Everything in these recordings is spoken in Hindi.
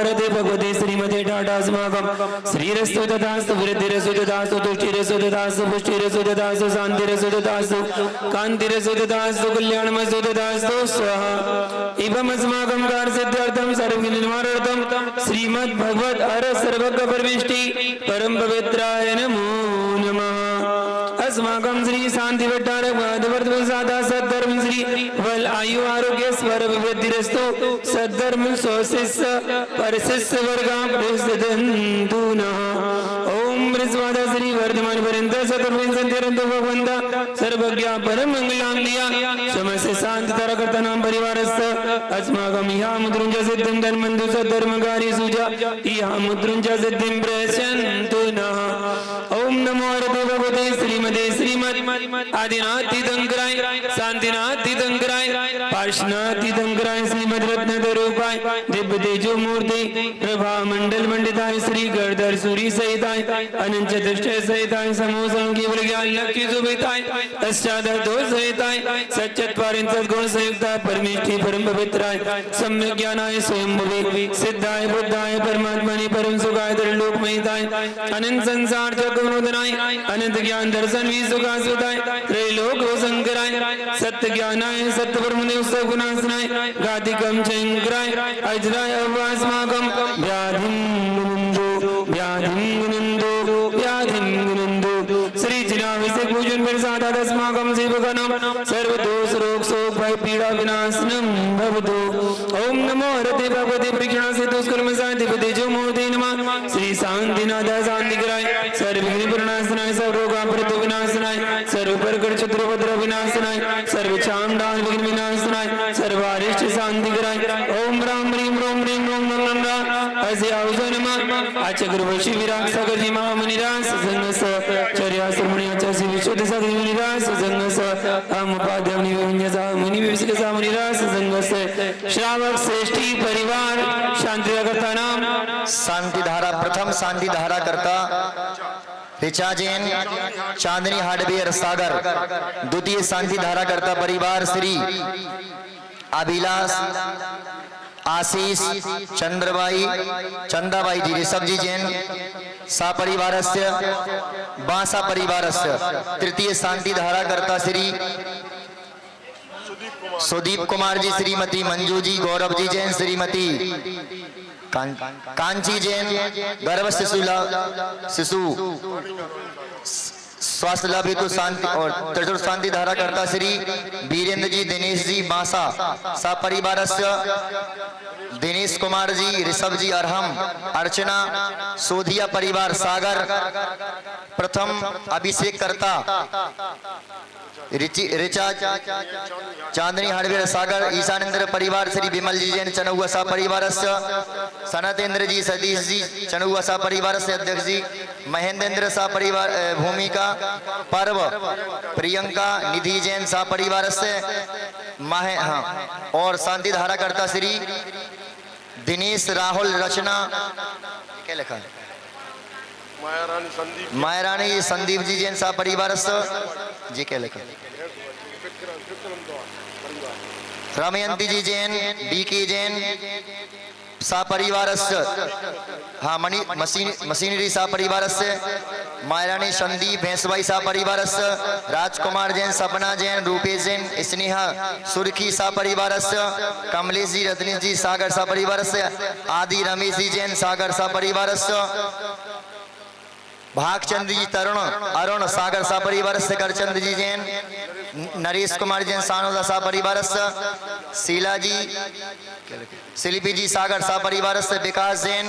वरदे भगवते श्रीमते टाटा अस्माकं श्रीरस्तु तथास्तु वृद्धिरस्तु तथास्तु तुष्टिरस्तु तथास्तु पुष्टिरस्तु तथास्तु शान्तिरस्तु तथास्तु कान्तिरस्तु तथास्तु कल्याणमस्तु तथास्तु स्वाहा एवमस्माकं कार्यसिद्ध्यर्थं सर्वनिर्माणार्थं श्रीमद् भगवत अर सर्वज्ञ परमेष्टि परम पवित्राय नमो नमः। अस्माकं श्री शांति भट्टारक सादा सद्धर्म श्री वल आयु आरोग्य स्वर विवृद्धिरस्तु सद्धर्म स्वशिष्य परशिष्य वर्गा प्रसिद्धन्तु नः। ओम बृहस्पत श्री वर्धमान पर्यंत सतर्विंसंत्यरंत भगवंता सर्वज्ञ परम मंगलां दिया समस्त शांति तरकर्ता नाम परिवारस्थ अस्माकं इहा मुद्रुंज सिद्धिं धर्मन्तु सद्धर्मकारी सुजा इहा मुद्रुंज सिद्धिं प्रयच्छन्तु नः। ओम नमो हरते भगवते श्रीमते श्रीमद् आदिनाथीतंकराय शांतिनाथीतंकराय पार्श्वनाथीतंकराय श्रीमद् रत्नतरूपाय दिव्य तेजो मूर्ति प्रभा मंडल मंडिताय श्री गणधर सूरी सहिताय अनंत चतुष्टय सहिताय समोसं केवल ज्ञान लक्ष्य सुभिताय अष्टादश दोष सहिताय सच्चत्वारिं सद्गुण संयुक्ताय परमेष्ठि परम पवित्राय सम्यक ज्ञानाय स्वयंभुवे सिद्धाय बुद्धाय परमात्मने परम सुखाय त्रिलोकमयिताय अनंत संसार चक्रनोदनाय अनंत ज्ञान दर्शन भी सुखासुदाय त्रैलोक शंकराय सत्य ज्ञानाय सत्य परमदेव सगुणासनाय गादिकं शंकराय अजराय अवास्माकं व्याधिं श्री जिनाविसे पूजन प्रसाद अस्माकं सेवकानां सर्वदोष रोग शोक भय पीड़ा विनाशनं भवतु। ओम नमो हरते भगवते परीक्षणा से दुष्कर्म शांति तेजो मूर्ति नमः। श्री शांतिनाथ शांतिकराय सर्वविघ्न प्रणाशनाय सर्वरोगापरितो विनाशनाय सर्वप्रकट शत्रुपद्रव विनाशनाय सर्वचांडाल विघ्न विनाशनाय सर्वारिष्ट शांतिकराय ओम राम ह्रीं रोम ह्रीं रोम नमः नमः अस्य आउजो नमः। आचक्रवशी विराग सागर जी महामुनिराज संगस चर्यास मुनियाचा श्री विशुद्ध सागर मुनिराज संगस हम पाद्य मुनिविंजसा मुनि विविधसा मुनिराज संगस श्रावक श्रेष्ठी परिवार शांति करता नाम शांति धारा प्रथम शांति धारा करता ऋचा जैन चांदनी हार्डवेयर सागर। द्वितीय शांति धारा करता परिवार श्री अभिलाष आशीष चंद्रबाई चंदाबाई जी ऋषभ जी जैन सपरिवारस्य बांसा परिवारस्य। तृतीय शांति धारा करता श्री सुदीप कुमार जी श्रीमती मंजू जी गौरव जी जैन श्रीमती कांची जैन गर्भ शिशु स्वास्थ्य लाभ हेतु शांति और चतुर्थ शांति धारा करता श्री वीरेंद्र जी दिनेश जी बांसा सपरिवारस्य। दिनेश कुमार जी ऋषभ जी अरहम अर्चना सोधिया परिवार सागर। प्रथम अभिषेक करता ऋचा चांदनी हार्डवेयर सागर ईशानेन्द्र परिवार श्री विमल जी जैन चनुआ सा परिवार सनतेंद्र जी सतीश जी चनुआ सा परिवार से अध्यक्ष जी महेंद्र सा परिवार भूमिका पर्व प्रियंका निधि जैन सा परिवार से माहे हाँ। और शांति धारा करता श्री दिनेश राहुल रचना क्या लिखा है मायरानी संदीप जी जैन सा परिवार जी क्या लिखा रमयंती जी जैन डी के जैन सपरिवार हाँ मशीनरी सपरिवार मायरानी संदीप भैंसबाई सपरिवार राजकुमार जैन सपना जैन रूपेश जैन स्नेहा सुर्खी सपरिवार कमलेश जी रत्नेश जी सागर सपरिवार आदि रमेश जी जैन सागर सपरिवार भागचंद जी तरुण अरुण सागर सपरिवार करचंद जी जैन नरेश कुमार जैन सानोदा सपरिवार शीला जी शिल्पी जी सागर सपरिवार विकास जैन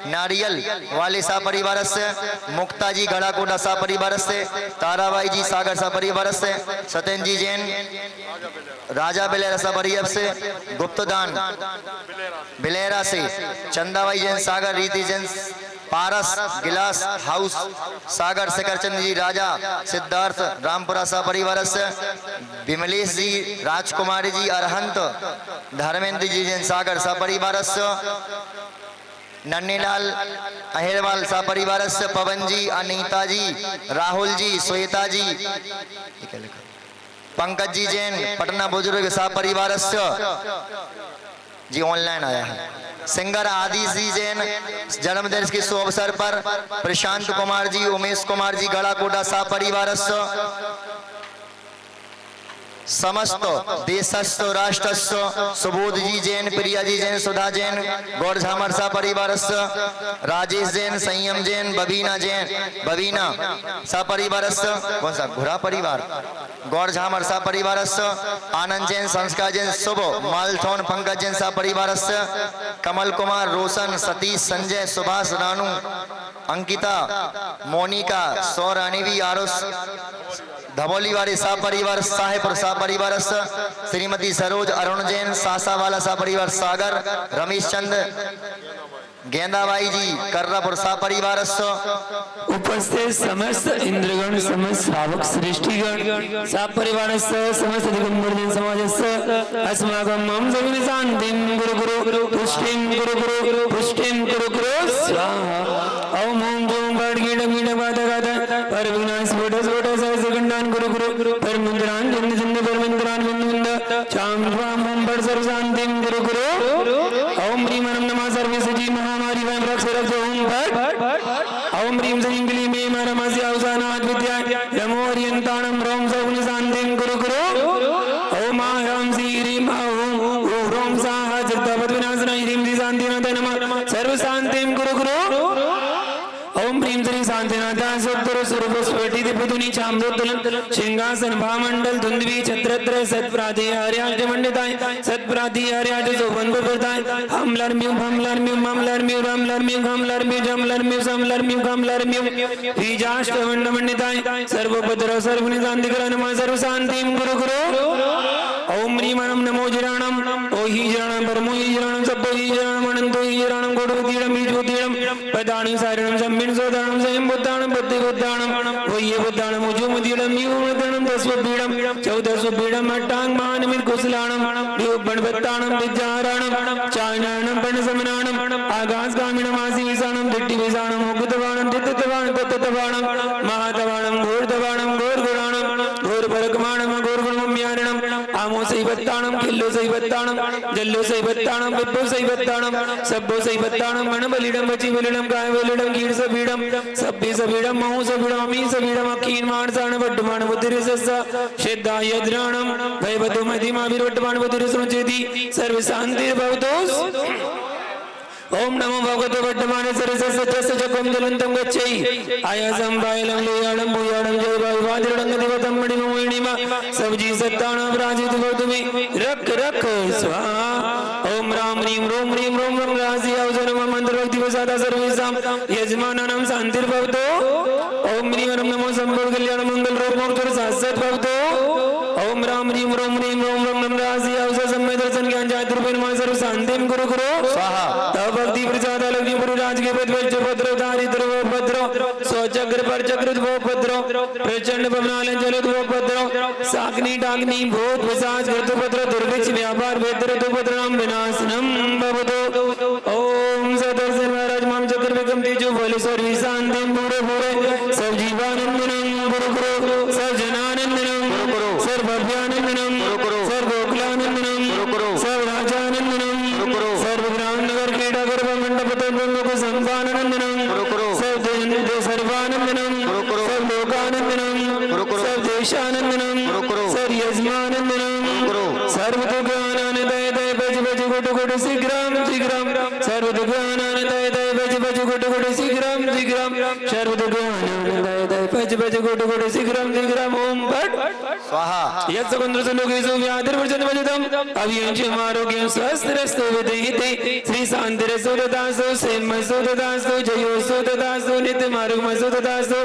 नारियल वाले सपरिवार मुक्ता जी गढ़ाकोटा सपरिवार ताराबाई जी सागर सपरिवार सत्यन जी जैन राजा बिलेरा सपरिवार से गुप्तदान बिलेरा से चंदाबाई जैन सागर रीति जैन पारस गिलास हाउस सागर से करचंद जी राजा सिद्धार्थ रामपुरा सपरिवार विमलेश जी राजकुमारी जी अरहंत धर्मेंद्र जी जैन सागर सपरिवार नन्नीलाल अहिरवाल सपरिवार पवन जी अनीता जी राहुल जी श्वेता जी पंकज जी जैन पटना बुजुर्ग सपरिवार जी ऑनलाइन आया है। सिंगर आदिश जी जैन जन्मदिन के शुभ अवसर पर प्रशांत कुमार जी, उमेश कुमार जी गड़ाकोटा सा परिवारस्य समस्त देशस्थ राष्ट्रस्थ सुबोध जी जैन, प्रिया जी जैन, सुधा जैन, गौर झामर सा परिवारस्य राजेश जैन, संयम जैन, बबीना सा परिवारस्य कौन सा घुरा परिवार, गौर झामर सा परिवारस्य आनंद जैन, संस्कार जैन, शुभ मालथौन पंकज जैन सा परिवारस्य कमल कुमार, रोशन, सतीश, संजय, सुभाष, रानू, अंकिता, मोनिका, सौरानिवी, आरुष धबोली वाले सा परिवार, साहेबपुर सा परिवार, श्रीमती सरोज, अरुण जैन, सासावाला सा परिवार, सागर, रमेश चंद, गेंदाबाई जी कर्रापुर सा परिवार, उपस्थित समस्त इंद्रगण, समस्त श्रावक सृष्टिगण सा परिवार, समस्त दिगंबर जन समाज अस्माकं मम जगन शांतिं गुरु गुरु पुष्टिं गुरु गुरु पुष्टिं गुरु गुरु स्वाहा। ओम ओम ओम बड़गीड़ गीड़ गाता गाता पर विनाश स्फोट स्फोट सहस्रखंडान गुरु गुरु परमंत्रान जन्द जन्द परमंत्रान बिंद चाम स्वाम ओम बड़ सर्व शांतिं गुरु गुरु ओम ह्रीं नमः नमः सर्वे सजी महामारी वैम रक्ष रक्ष ओम भट ओम ह्रीं श्रीं क्लीं ऐं नमस्य अवसानात् विद्याय यमोरियन्ताणं रोम सगुण शांतिं गुरु गुरु ओम ह्रां श्री ह्रीं ओम ह्रों साहा जगतापद विनाशनाय ह्रीं श्री शांतिनाथाय नमः सर्व शांतिं गुरु गुरु ओम ह्रीं श्री शांतिनाथाय सत्तुर स्वरूप स्फटित पुतुनि चाम्रोत्तोलन सिंहासन भामंडल धुंधवी छत्रत्र सत्प्राति हरियाज मंडिताय सत्प्राति हरियाज सोबन बरताय हमलर म्यू हमलर म्यू हमलर म्यू हमलर म्यू हमलर म्यू जमलर म्यू समलर म्यू हमलर म्यू विजाष्ट मंड मंडिताय सर्वपत्र सर्वनिदांतिकर नमः सर्व शांतिं गुरु गुरु ओम ह्रीं नमो जिराणम ओ ही जिराणम परमो ही जिराणम सब्बो ही जिराणम अनंतो ही जिराणम गोडवतीडम ईजवतीडम पदाणि सारणम सम्मिन सोदाणम स्वयं बुद्धाणम बुद्धि बुद्धाणम वह्य बुद्धाणम उजुमतीडम यूमतीडम दस्वतीडम चौदस्वतीडम अट्टांग महानमित कुशलाणम विबणवत्ताणम विद्याहारणम चायनाणम पणसमनाणम आगासगामिणम आसीसाणम दिट्टिविसाणम मुकुतवाणम दित्तवाणम तत्तवाणम महातवाणम घोरतवाणम घोरगुणाणम घोरपरकमाणम घोरगुणम्यारणम आमो सैवत्ताणम किल्लो सैवत्ताणम जल्लो सैवत्ताणम विप्पो सैवत्ताणम सब्बो सैवत्ताणम मनबलिडम वचिबलिडम गायबलिडम कीड़ सबीडम सब्बे सबीडम महु सबीडम अमी सबीडम अकीन मानसाण वड्डमान बुद्धिरसस्सा श्रद्धा यद्राणम भयवतो महिमा विरवट्टमान बुद्धिरसमुचेति सर्व शांतिर्भवतु। ओम नमो भगवते वर्तमान सरसस्य जगम जलंतम गच्छै आयासं बायलं लोयाणं भूयाणं जय वादिरडं देवतं मणिमोहिनीमा सबजी सत्ताणं राजित भवतुमे रख रख स्वाहा। ओम राम ह्रीं रोम ह्रीं रोम रम राजि अवसरम मंत्र भक्ति प्रसादा सर्वेषां यजमानानां शांतिर्भवतु। ओम ह्रीं नमो संभव कल्याण मंगल रूप मोक्ष शाश्वत भवतु। ओम राम ह्रीं रोम रम राजि अवसर समय दर्शन ज्ञान जातुर्भेन मा सर्व शांतिं गुरु गुरु स्वाहा। भक्ति प्रसाद लक्ष्मी पुरु राज के पद वज्र भद्र दारिद्र वो भद्र स्वचक्र पर चक्र वो भद्र प्रचंड पवनालन जलद वो भद्र साग्नि डाग्नि भूत पिशाच कृत भद्र दुर्भिक्ष व्यापार वेद्र तो भद्रनाम विनाशनम भवतु। ओम सदर्शन महाराज माम चक्र विक्रम तेजो बल सर्व शांति पूरे पूरे सब जीवानंदनम गुरु गुरु सब जनानंदनम गुरु गुरु सर्व अभ्यानंदनम गुरु गुरु सर्व गोकुलानंदनम गुरु गुरु सर्व राजानंदनम गुरु गुरु सर्व ग्राम नगर क्रीडा संपानंदनम सर्वानंदनम सब लोकानंदनम सब देशानंदनम सर्व यजमानंदनम सर्व दुर्गानंदय दय बज बज गुट गुट शीघ्रम शीघ्रम सर्व दुर्गानंदय दय बज बज गुट गुट शीघ्रम शीघ्रम सर्व दुर्गानंदय दय बज बज गुट गुट शीघ्रम शीघ्रम ओम भट स्वाहा। यत्सकुंद्र सुलोकेषु व्याधिर्वर्जन वजतम अभियंचम आरोग्यम स्वस्थरस्तु विदयते श्री शांतिरस्तु तथास्तु सेमस्तु तथास्तु जयोस्तु तथास्तु नित्यम आरोग्यमस्तु तथास्तु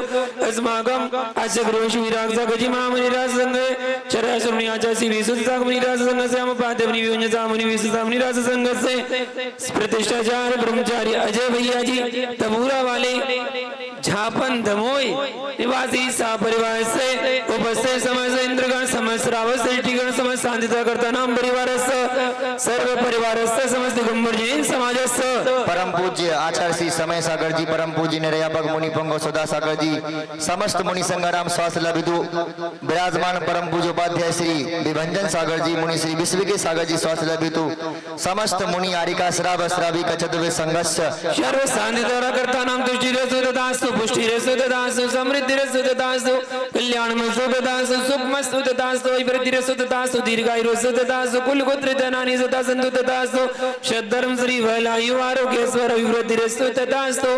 अस्माकं अचक्रोश विरागसा गजिमामनि राज संगे चराचरणी आचासी विसुद्धा मुनि राज संग से हम पाते मुनि विඤ්ඤता मुनि विसुद्धा मुनि राज संग से प्रतिष्ठाचार्य ब्रह्मचारी अजय भैया जी तबूरा वाले झा स्थापन धमोई निवासी सा परिवार से उपस्थित समस्त इंद्रगण समस्त रावत श्रेष्ठीगण समस्त शांतिता करता नाम परिवार सर्व परिवार समस्त दिगंबर जैन समाज परम पूज्य आचार्य श्री समय सागर जी, परम पूज्य निर्यापक मुनि पंगो सदा सागर जी, समस्त मुनि संगाराम स्वास्थ्य लभितु विराजमान परम पूज्य उपाध्याय श्री विभंजन सागर जी, मुनि श्री विश्व के सागर जी स्वास्थ्य लभितु समस्त मुनि आरिका श्राव श्रावी कचतुवे संघर्ष सर्व शांति द्वारा करता नाम तुष्टि रसो ददास्तु पुष्टि रसो ददास्तु समृद्धि रसो ददास्तु कल्याण मसो ददास्तु सुख मस्तु ददास्तु वृद्धि रसो ददास्तु दीर्घायु रसो ददास्तु कुल गोत्र धनानि सदा संतु ददास्तु शतधर्म श्री वलायु आरोग्य स्वर विवृद्धि रसो ददास्तु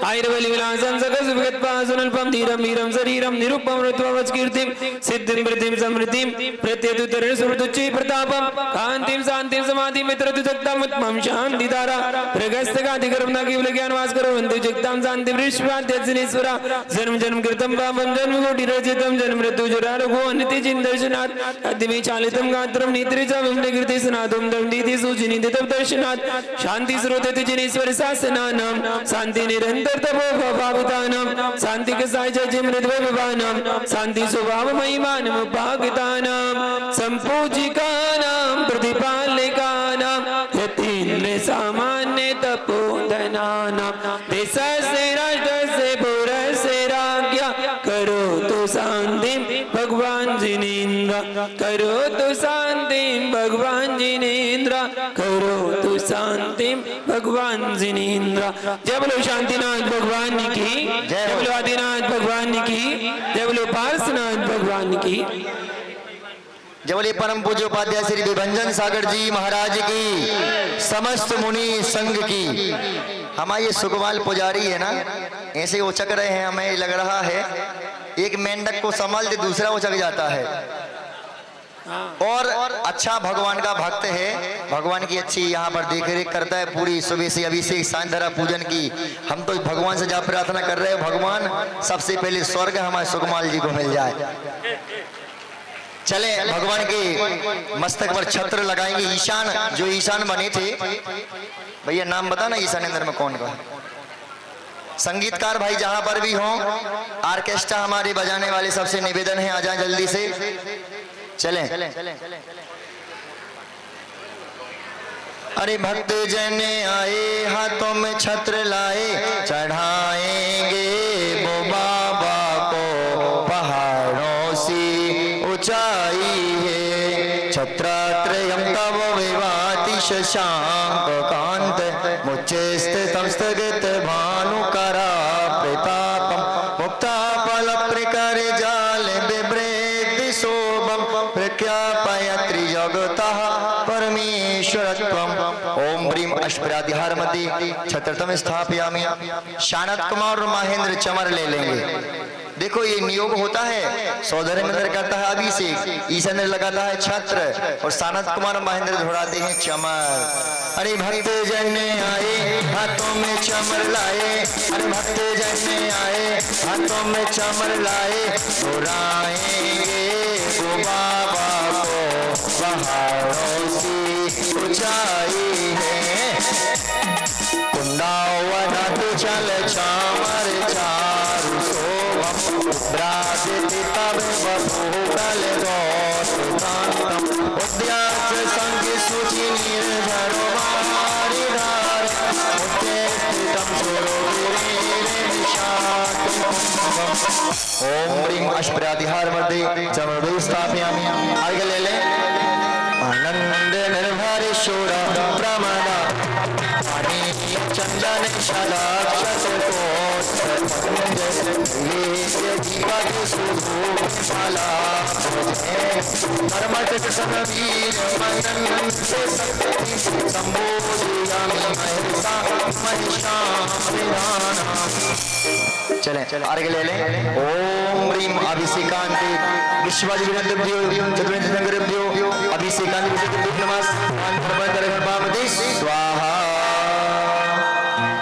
आयुर्बल विलासं सकल सुभगत पासुनल्पम धीरम वीरम शरीरम निरुपम ऋत्ववच कीर्तिम सिद्धिम वृद्धिम समृद्धिम प्रत्यतुतरेण सुरतुच्चि प्रतापम कांतिम शांतिम समाधिम मित्रतुजक्तम उत्तमम शांति धारा प्रगस्तगाधिकरम न केवल ज्ञान वास करो वंदे जगताम शांति विश्वाद्यजनेश्वरा जन्म जन्म कृतम पापम जन्म कोटि रचितम जन्म मृत्यु जुरा रघु अनिति चिन दर्शनात् अद्य चालितम गात्रम नेत्रे च विमले कृते सनातम दंडीति सुजिनी तव दर्शनात् शांति स्रोते जनेश्वर शासनानाम शांति निरंतर तपो भावितानाम शांति के साय जय मृद विवानाम शांति स्वभाव महिमानम उपागतानाम संपूजिकानाम प्रतिपालिकानाम यतीन्द्र सामान्य तपोधनानाम देश से राष्ट्र से पुर से राज्ञा करो तो शांति भगवान जिनेन्द्र करो तो शांति भगवान जिनेन्द्र करो तो शांति भगवान जिनेन्द्र। जय बोलो शांतिनाथ भगवान की, जय बोलो आदिनाथ भगवान की, जय बोलो पार्श्वनाथ भगवान की। जय बोले परम पूज्य उपाध्याय श्री विभंजन सागर जी महाराज की, समस्त मुनि संघ की। हमारे ये सुखवाल पुजारी है ना, ऐसे उचक रहे हैं, हमें लग रहा है एक मेंढक को संभाल दे दूसरा उचक जाता है। और अच्छा भगवान का भक्त है, भगवान की अच्छी यहाँ पर देख रेख करता है पूरी सुबह से अभिषेक सांधरा पूजन की। हम तो भगवान से जा प्रार्थना कर रहे हैं, भगवान सबसे पहले स्वर्ग हमारे सुखमाल जी को मिल जाए। चले भगवान के मस्तक पर छत्र लगाएंगे। ईशान, जो ईशान बने थे, भैया नाम बता ना ईशान अंदर में कौन का। संगीतकार भाई जहां पर भी हों, ऑर्केस्ट्रा हमारे बजाने वाले सबसे निवेदन है आ जाए जल्दी से। चले अरे भक्त जन आए हाथों में छत्र लाए, चढ़ाएंगे वो बाबा को पहाड़ों से ऊंचाई है। छत्रात्रयं तव विभाति शशांक कांत मुच्चैस्थितं स्थगित भानुकरा प्रतापम मुक्ता फल प्रकर जाल बिभ्रेति शोभम प्रख्यापय त्रिजगतः परमेश्वरत्वम। ओम ब्रीम अष्टभुजाधिहार मध्ये छत्रतम स्थापयामि। शानत कुमार और महेंद्र चमर ले लेंगे। देखो ये नियोग होता है, सौधर मंदिर करता है अभिषेक, ईशान लगाता है छत्र और सानत कुमार महेंद्र धोड़ाते हैं चमर। अरे भक्त जन आए हाथों में चमर लाए, अरे भक्त जन आए हाथों में चमर लाए, उड़ाएंगे वो बाबा को पहाड़ों से ऊंचाई है। कुंडावनाथ चल चामर चारु शोभम ब्राजति तव बभूकल गौतम उद्यास संग सूचि निर्झरो मारि धार उच्चैस्थितं सुरवीरेण निशांतं। ओम ह्रीं अष्टभुजाधिहार मध्ये चमर स्थापयामि। आगे ले ले। आनंद निर्भर शूर प्रमदा चंदन शलाक्षत धर्मचक सनवीर मदन से शक्ति संबोधयामि महिषा महिषामृधाना। चलें आगे ले लें। ओम ह्रीं अभिषेकांते विश्वाजिविनद्भ्यो चतुर्वेदनगरभ्यो अभिषेकांते विशुद्धभ्यो नमः स्वाहा।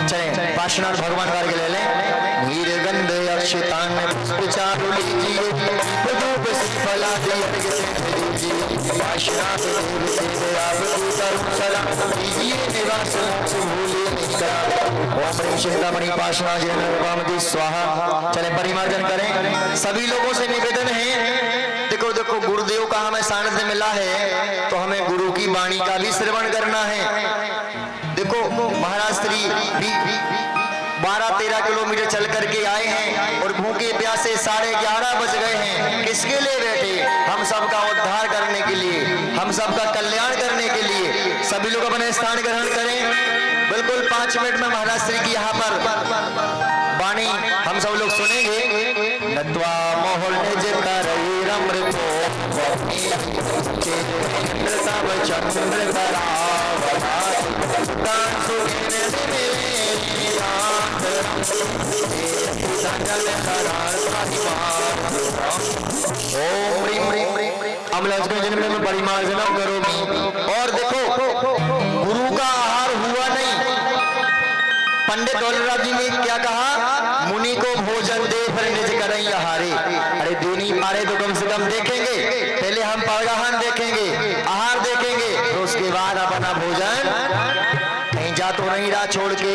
चलें पार्श्वनाथ भगवान का आगे ले लें। नीरगंध अक्षतान पुष्पचारु लीजिए, प्रदूप श्रीफलादि अर्घ्य से दीजिए। पार्श्वनाथ देव से आप तरुण सलाम कीजिए, निवास मोक्ष भूले नहीं करा। ओम ह्रीं चिंतामणि पाषाण जयमती स्वाहा। चले परिमार्जन करें। सभी लोगों से निवेदन है, देखो देखो गुरुदेव का हमें सानिध्य मिला है तो हमें गुरु की वाणी का भी श्रवण करना है। देखो महाराज श्री भी 12-13 किलोमीटर चल करके आए हैं और भूखे प्यासे 11:30 बज गए हैं। किसके लिए बैठे? हम सबका उद्धार करने के लिए, हम सबका कल्याण करने के लिए। सभी लोग अपने स्थान ग्रहण करें। बिल्कुल 5 मिनट में महाराज श्री की यहाँ पर वाणी हम सब लोग सुनेंगे। नत्वा मोहल निज करई रमृतो चंद्र जन्म में परिमार्जनम करोगी। और देखो गुरु का आहार हुआ नहीं। पंडित दौलतराम जी ने क्या कहा? मुनि को भोजन दे फिर निज करई आहारे। अरे दे नहीं पा रहे तो कम से कम देखेंगे। पहले हम परगाहन देखेंगे, आहार देखेंगे, तो उसके बाद अपना भोजन कहीं जा तो नहीं रहा छोड़ के।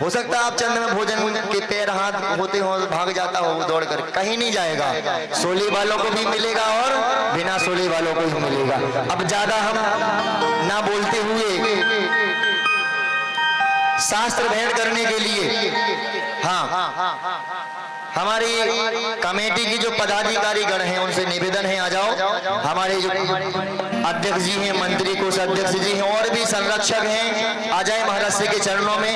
हो सकता है आप चंद में भोजन के पैर हाथ होते हो भाग जाता हो दौड़ कर, कहीं नहीं जाएगा। सोले वालों को भी मिलेगा और बिना सोले वालों को भी मिलेगा। अब ज्यादा हम ना बोलते हुए शास्त्र भेंट करने के लिए, हाँ, हमारी कमेटी की जो पदाधिकारी गण हैं उनसे निवेदन है आ जाओ। हमारे जो अध्यक्ष जी हैं, मंत्री कोष अध्यक्ष जी हैं और भी संरक्षक हैं, आ जाए महाराज श्री के चरणों में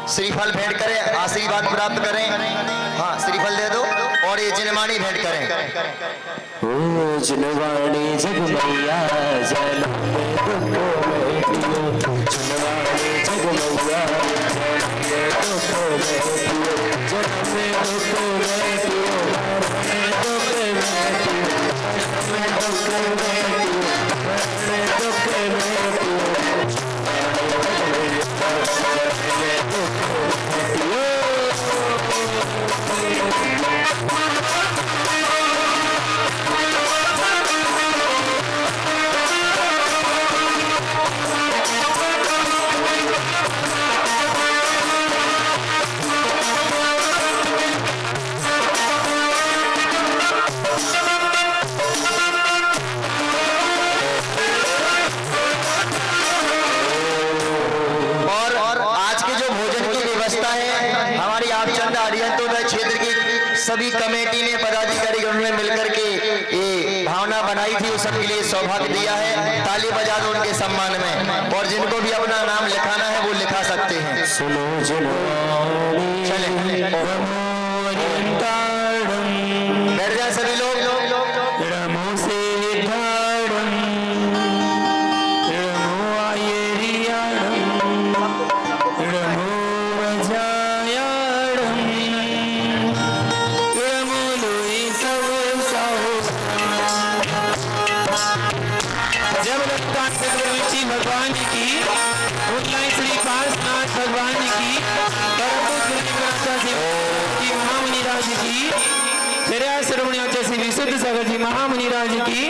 श्रीफल भेंट करें, आशीर्वाद प्राप्त करें। हाँ, श्रीफल दे दो और ये जिनवाणी भेंट करें। ओ जिनवाणी जगमैया जनम में दुखों में पियो, जिनवाणी जगमैया जनम में दुखों में पियो, जनम में दुखों में पियो, मरण दुख में पियो, जनम में दुख में पियो, मरण दुख में पियो। सभी कमेटी ने पदाधिकारीगण ने मिलकर के ये भावना बनाई थी, उस सबके लिए सौभाग्य दिया है। ताली बजा दो उनके सम्मान में। और जिनको भी अपना नाम लिखाना है वो लिखा सकते हैं। सुनो चले बैठ जाए सभी लोग। भगवान की उनलाई श्री पार्श्वनाथ भगवान की महामुनि राज की श्री विशुद्ध सागर जी महामुनि राज की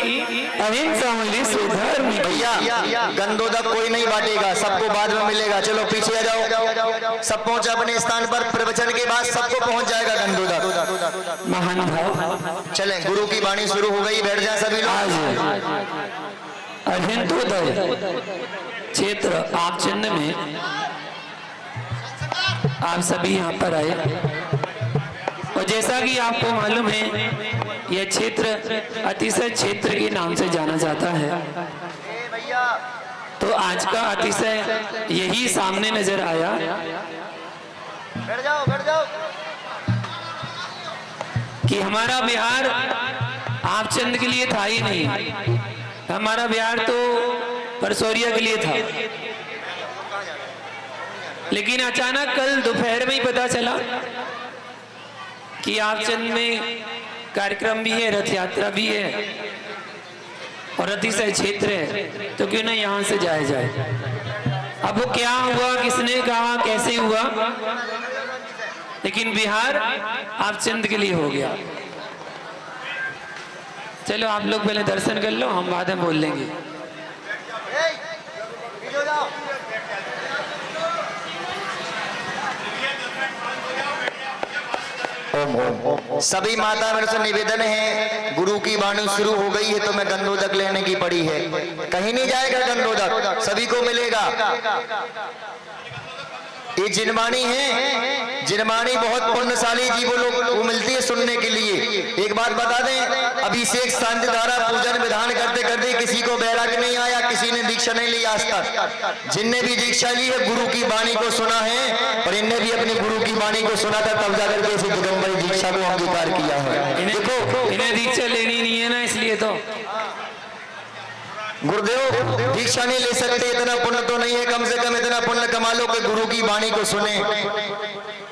अहिंसा विश्व धर्म। भैया गंदोदक कोई नहीं बांटेगा, सबको बाद में मिलेगा। चलो पीछे आ जाओ। सब पहुंचा अपने स्थान पर। प्रवचन के बाद सबको पहुंच जाएगा गंदोदक। महान भाव चलें, गुरु की वाणी शुरू हो गई। बैठ जाए सभी लोग। अहिंतोदय क्षेत्र आपचंद में आप सभी यहाँ पर आए और जैसा कि आपको मालूम है यह क्षेत्र अतिशय क्षेत्र के नाम से जाना जाता है। तो आज का अतिशय यही सामने नजर आया। बैठ जाओ, बैठ जाओ। कि हमारा बिहार आपचंद के लिए था ही नहीं, हमारा बिहार तो परसौरिया के लिए था। लेकिन अचानक कल दोपहर में ही पता चला कि आपचंद में कार्यक्रम भी है, रथ यात्रा भी है और अतिशय क्षेत्र है, तो क्यों ना यहाँ से जाया जाए। अब वो क्या हुआ, किसने कहा, कैसे हुआ, लेकिन बिहार आपचंद के लिए हो गया। चलो आप लोग पहले दर्शन कर लो, हम बाद में बोल लेंगे। ओम ओम। सभी माता मेरे से निवेदन है, गुरु की वाणी शुरू हो गई है तो मैं गंधोदक लेने की पड़ी है। कहीं नहीं जाएगा गंधोदक, सभी को मिलेगा। ये जिनवाणी है, जिनवाणी बहुत पुण्यशाली जीवों लोग वो मिलती है सुनने के लिए। एक बात बता दें, अभिषेक शांति धारा पूजन विधान करते करते किसी को वैराग्य नहीं आया, किसी ने दीक्षा नहीं ली आज तक। जिनने भी दीक्षा ली है गुरु की वाणी को सुना है, और इनने भी अपने गुरु की वाणी को सुना था, तब जाकर के इसे दिगंबरी दीक्षा को अंगीकार किया है। देखो इन्हें दीक्षा लेनी नहीं है ना, इसलिए तो गुरुदेव दीक्षा नहीं ले सकते, इतना पुण्य तो नहीं है, कम से कम इतना पुण्य कमा लो कि गुरु की वाणी को सुने।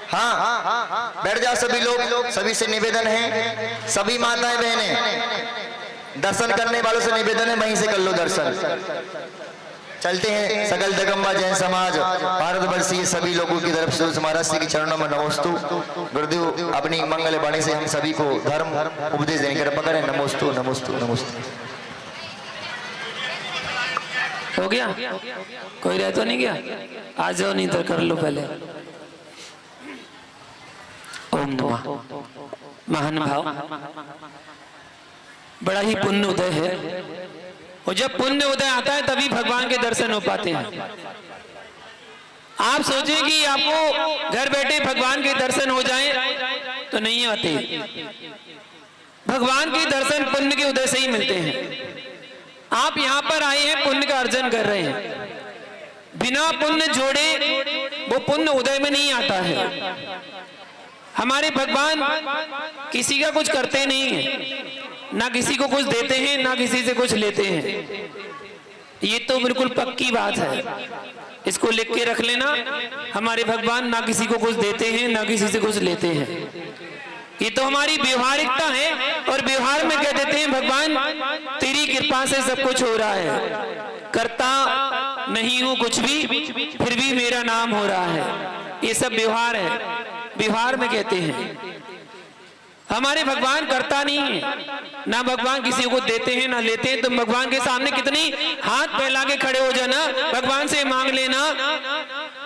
हाँ, बैठ जाओ सभी लोग। सभी से निवेदन है, सभी माताएं बहनें, दर्शन करने वालों से निवेदन है वहीं से कर लो दर्शन। चलते हैं। सकल जगम्बा जैन समाज भारतवर्षीय सभी लोगों की तरफ से महाराज के चरणों में नमोस्तु। गुरुदेव अपनी मंगल वाणी से हम सभी को धर्म उपदेश देने की कृपा करें। नमोस्तु नमोस्तु नमोस्तु। हो गया, कोई रह तो नहीं गया? आ जाओ, नहीं तो कर लो पहले। ओम नमः। महान भाव, बड़ा ही पुण्य उदय है, और जब पुण्य उदय आता है तभी भगवान के दर्शन हो पाते हैं। आप सोचें कि आपको घर बैठे भगवान के दर्शन हो जाएं तो नहीं आते। भगवान के दर्शन पुण्य के उदय से ही मिलते हैं। आप यहाँ पर आए हैं, पुण्य का अर्जन कर रहे हैं, बिना पुण्य जोड़े वो पुण्य उदय में नहीं आता है। हमारे भगवान किसी का कुछ करते नहीं है, ना किसी को कुछ देते हैं, ना किसी से कुछ लेते हैं। ये तो बिल्कुल पक्की बात है, इसको लिख के रख लेना। हमारे भगवान ना किसी को कुछ देते हैं, ना किसी से कुछ लेते हैं। ये तो हमारी व्यवहारिकता है, और व्यवहार में कह देते हैं भगवान तेरी कृपा से सब कुछ हो रहा है, करता नहीं हूं कुछ भी फिर भी मेरा नाम हो रहा है। ये सब व्यवहार है, व्यवहार में कहते हैं। हमारे भगवान करता नहीं है, ना भगवान किसी को देते हैं ना लेते हैं। तुम भगवान के सामने कितनी हाथ फैला के खड़े हो जाना, भगवान से मांग लेना,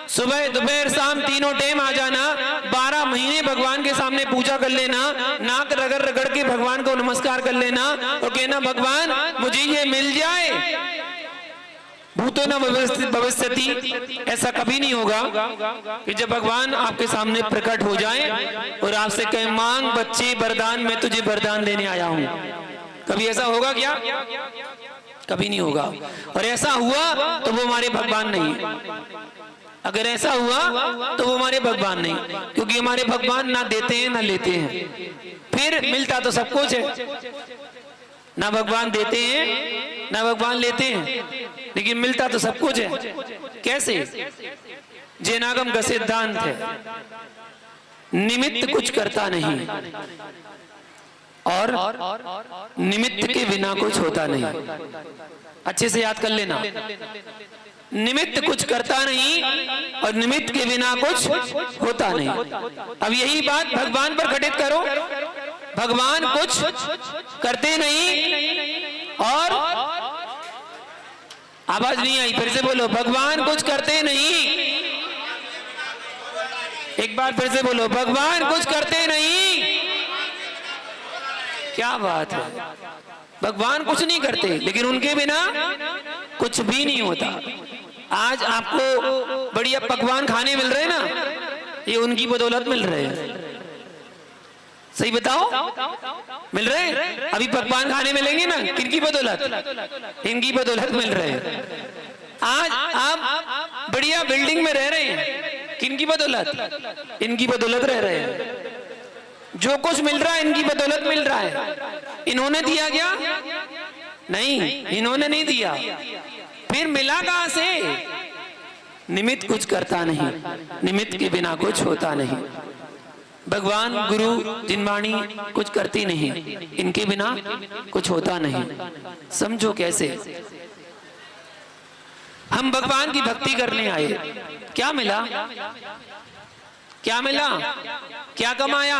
सुबह दोपहर शाम तीनों टाइम आ जाना, 12 महीने भगवान के सामने पूजा कर लेना, नाक रगड़ रगड़ के भगवान को नमस्कार कर लेना और कहना भगवान मुझे ये मिल जाए। भूतो न भविष्यति, ऐसा कभी नहीं होगा कि जब भगवान आपके सामने प्रकट हो जाए और आपसे कहे मांग बच्चे वरदान, मैं तुझे वरदान देने आया हूं। कभी ऐसा होगा क्या? कभी नहीं होगा। और ऐसा हुआ तो वो हमारे भगवान नहीं। अगर ऐसा हुआ तो वो हमारे भगवान नहीं, क्योंकि हमारे भगवान ना देते हैं ना लेते हैं। फिर मिलता तो सब कुछ है, ना भगवान देते हैं ना भगवान लेते हैं, लेकिन मिलता तो सब कुछ है। कैसे? जैनागम का सिद्धांत है, निमित्त कुछ करता नहीं और निमित्त के बिना कुछ होता नहीं। अच्छे से याद कर लेना, निमित्त कुछ करता नहीं और निमित्त के बिना कुछ होता नहीं। अब यही बात भगवान पर घटित करो। भगवान कुछ करते नहीं और आवाज नहीं आई, फिर से बोलो, भगवान कुछ करते नहीं। एक बार फिर से बोलो, भगवान कुछ करते नहीं। क्या बात है, भगवान कुछ नहीं करते, लेकिन उनके बिना कुछ भी नहीं होता। आज आपको बढ़िया पकवान खाने मिल रहे हैं ना, ये उनकी बदौलत मिल रहे हैं। सही बताओ, मिल रहे हैं? अभी पकवान खाने मिलेंगे ना, किनकी बदौलत? इनकी बदौलत मिल रहे हैं। आज आप बढ़िया बिल्डिंग में रह रहे हैं, किनकी बदौलत? इनकी बदौलत रह रहे हैं। जो कुछ मिल रहा है इनकी बदौलत मिल रहा है। इन्होंने दिया क्या? नहीं, इन्होंने नहीं दिया। फिर मिला कहां से? निमित्त कुछ करता नहीं, निमित्त के बिना कुछ होता नहीं। भगवान गुरु जिनवाणी कुछ करती नहीं, इनके बिना कुछ होता नहीं। समझो कैसे। हम भगवान की भक्ति करने आए, क्या मिला? क्या मिला? क्या कमाया?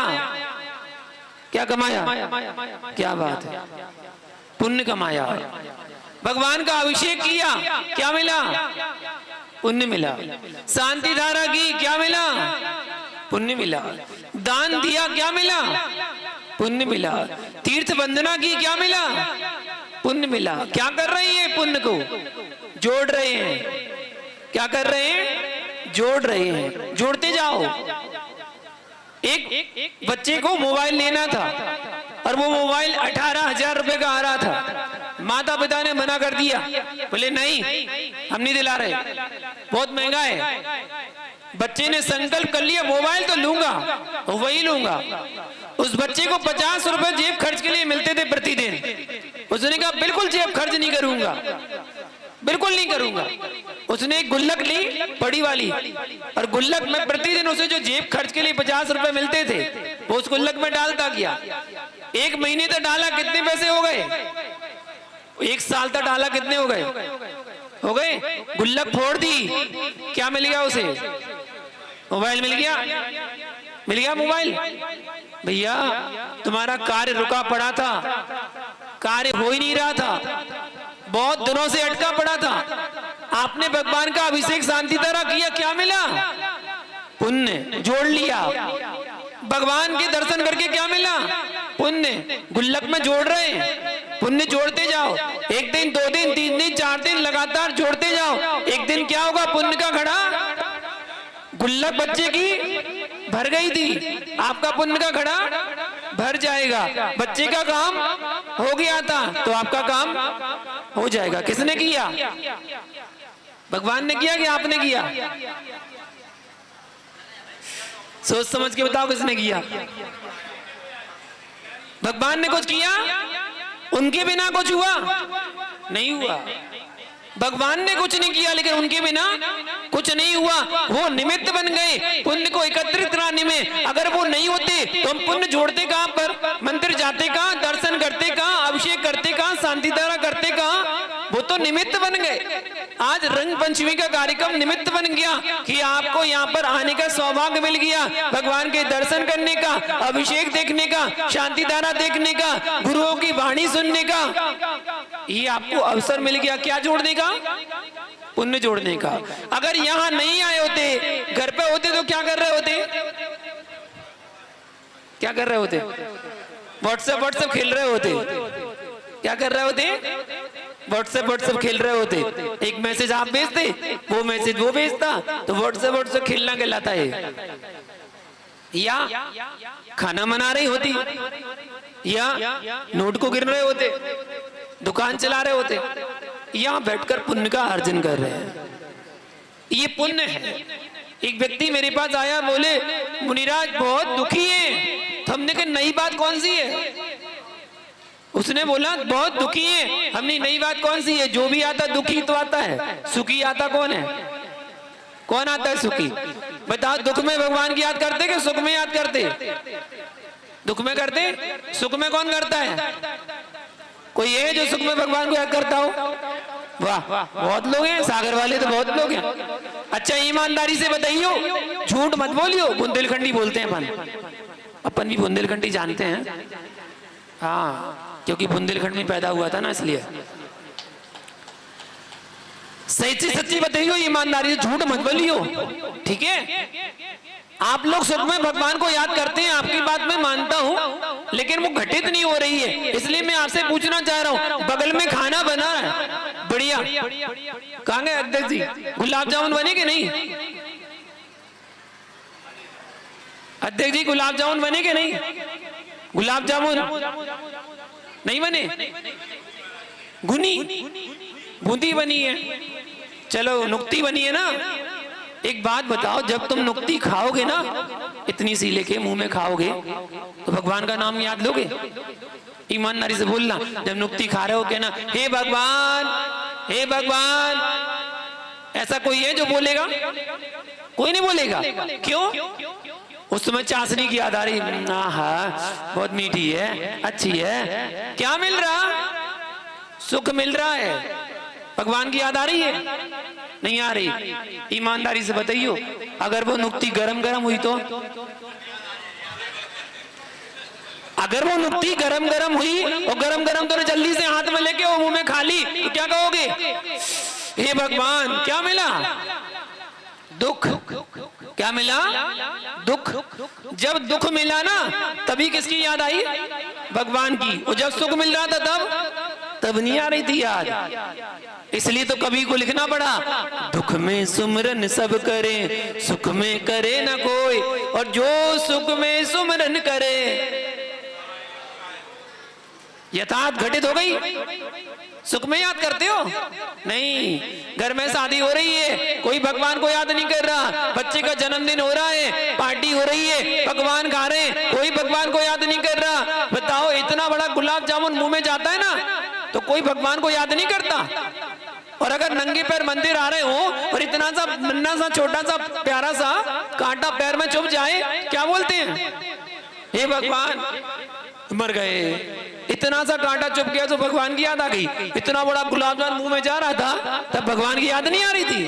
क्या कमाया? क्या बात है, पुण्य कमाया। भगवान का अभिषेक किया, क्या मिला? पुण्य मिला। शांति धारा की, क्या मिला? पुण्य मिला। दान दिया, क्या मिला? पुण्य मिला। तीर्थ वंदना की, क्या मिला? पुण्य मिला। क्या कर रहे हैं? पुण्य को जोड़ रहे हैं। क्या कर रहे हैं? जोड़ रहे हैं। जोड़ते जाओ। एक बच्चे को मोबाइल लेना था और वो मोबाइल 18,000 रुपए का आ रहा था। माता पिता ने मना कर दिया, बोले नहीं हम नहीं दिला रहे, बहुत महंगा है। बच्चे ने संकल्प कर लिया मोबाइल तो लूंगा, वही लूंगा। उस बच्चे को 50 रुपए जेब खर्च के लिए मिलते थे प्रतिदिन। उसने कहा बिल्कुल जेब खर्च नहीं करूंगा, बिल्कुल नहीं करूंगा। उसने एक गुल्लक ली बड़ी वाली, और गुल्लक में प्रतिदिन उसे जो जेब खर्च के लिए 50 रुपए मिलते थे वो उस गुल्लक में डालता गया। 1 महीने तक डाला, कितने पैसे हो गए? 1 साल तक डाला, कितने हो गए? हो गए। गुल्लक फोड़ दी, क्या मिल गया उसे? मोबाइल मिल गया। मिल गया मोबाइल। भैया तुम्हारा कार्य रुका पड़ा था, कार्य हो ही नहीं रहा था, बहुत दिनों से अटका पड़ा था। आपने भगवान का अभिषेक शांति तरह किया, क्या मिला? पुण्य। जोड़ लिया। भगवान के दर्शन करके क्या मिला? पुण्य। गुल्लक में जोड़ रहे हैं, पुण्य जोड़ते जाओ। 1 दिन 2 दिन 3 दिन 4 दिन लगातार जोड़ते जाओ। एक दिन क्या होगा? पुण्य का घड़ा, गुल्लक बच्चे की भर गई थी, आपका पुण्य का घड़ा भर जाएगा। बच्चे का काम हो गया था तो आपका काम हो जाएगा। किसने किया? भगवान ने किया कि आपने किया? सोच समझ के बताओ किसने किया? भगवान ने कुछ किया? उनके बिना कुछ हुआ? नहीं हुआ। भगवान ने कुछ नहीं किया लेकिन उनके बिना कुछ नहीं हुआ। वो निमित्त बन गए पुण्य को एकत्रित कराने में। अगर वो नहीं होते तो हम पुण्य जोड़ते कहां पर? मंदिर जाते कहां? दर्शन करते कहां? अभिषेक करते कहां? शांति धारा करते कहां? वो तो निमित्त बन गए। आज रंग पंचमी का कार्यक्रम निमित्त बन गया कि आपको यहाँ पर आने का सौभाग्य मिल गया, भगवान के दर्शन करने का, अभिषेक देखने का, शांति धारा देखने का, गुरुओं की वाणी सुनने का। ये आपको अवसर मिल गया। क्या जोड़ने का? पुण्य जोड़ने का। अगर यहाँ नहीं आए होते, घर पे होते तो क्या कर रहे होते? क्या कर रहे होते? व्हाट्सएप खेल रहे होते। क्या कर रहे होते? व्हाट्सएप खेल रहे होते। एक मैसेज आप भेजते, वो मैसेज वो भेजता, तो व्हाट्सएप खेलना कहलाता है। या खाना बना रही होती, या नोट को गिन रहे होते, दुकान चला रहे होते, यहाँ बैठकर पुण्य का अर्जन कर रहे हैं। ये पुण्य है। एक व्यक्ति मेरे पास आया, बोले मुनिराज बहुत दुखी है। तो हमने कहा नई बात कौन सी है? उसने बोला बहुत दुखी है। हमने नई बात कौन सी है? जो भी आता दुखी तो आता है, सुखी आता कौन है? कौन आता है सुखी? बताओ, दुख में भगवान की याद करते कि सुख में याद करते? दुख में करते, सुख में कौन करता है? कोई है जो सुख में भगवान को याद करता हो? वाह, बहुत लोग हैं, सागर वाले तो बहुत लोग हैं। अच्छा ईमानदारी से बताइयो, झूठ मत बोलियो। बुंदेलखंडी बोलते हैं अपन भी बुंदेलखंडी जानते हैं। हाँ, क्योंकि बुंदेलखंड में पैदा हुआ था ना, इसलिए। सच्ची सच्ची बताइयो, ईमानदारी से, झूठ मत बोलियो, ठीक है? आप लोग सुख में भगवान को याद करते हैं, आपकी बात मैं मानता हूं, लेकिन वो घटित नहीं हो रही है। इसलिए मैं आपसे पूछना चाह रहा हूं, बगल में खाना बना है बढ़िया, कहां गए अध्यक्ष जी? गुलाब जामुन बने कि नहीं? अध्यक्ष जी गुलाब जामुन बने कि नहीं? गुलाब जामुन नहीं बने, गुनी बूंदी बनी है। चलो नुक्ती बनी है ना। एक बात बताओ, जब तुम नुक्ती खाओगे ना, इतनी सी लेके मुंह में खाओगे, तो भगवान का नाम याद लोगे? ईमानदारी से बोलना, जब नुक्ती खा रहे हो कहना हे भगवान, हे भगवान। ऐसा कोई है जो बोलेगा? कोई नहीं बोलेगा। क्यों? उस समय चाशनी की याद आ रही, हाँ बहुत मीठी है, अच्छी है। क्या मिल रहा? सुख मिल रहा है। भगवान की याद आ रही है? नहीं आ रही। ईमानदारी से बताइयो, अगर वो नुक्ती गरम गरम हुई तो? अगर वो नुक्ती गरम गरम हुई और गरम गरम तो जल्दी से हाथ में लेके वो मुंह में खा ली, तो क्या कहोगे? हे भगवान क्या मिला? दुख। क्या मिला? दुख। जब दुख मिला ना तभी किसकी याद आई? भगवान की। और जब सुख मिल रहा था तब नहीं आ रही थी याद। इसलिए तो कवि को लिखना पड़ा, दुख में सुमरन सब करे, सुख में करे ना कोई, और जो सुख में सुमरन करे। यथार्थ घटित हो गई। सुख में याद करते हो? नहीं। घर में शादी हो रही है, कोई भगवान को याद नहीं कर रहा। बच्चे का जन्मदिन हो रहा है, पार्टी हो रही है, पकवान खा रहे हैं, कोई भगवान को याद नहीं कर रहा। बताओ, इतना बड़ा गुलाब जामुन मुंह में जाता है ना तो कोई भगवान को याद नहीं करता। और अगर नंगे पैर मंदिर आ रहे हो और इतना सा नन्हा सा छोटा सा प्यारा सा कांटा पैर में चुभ जाए, क्या बोलते हैं? हे भगवान, मर गए। इतना सा कांटा चुभ गया तो भगवान की याद आ गई। इतना बड़ा गुलाब जामुन मुंह में जा रहा था तब भगवान की याद नहीं आ रही थी।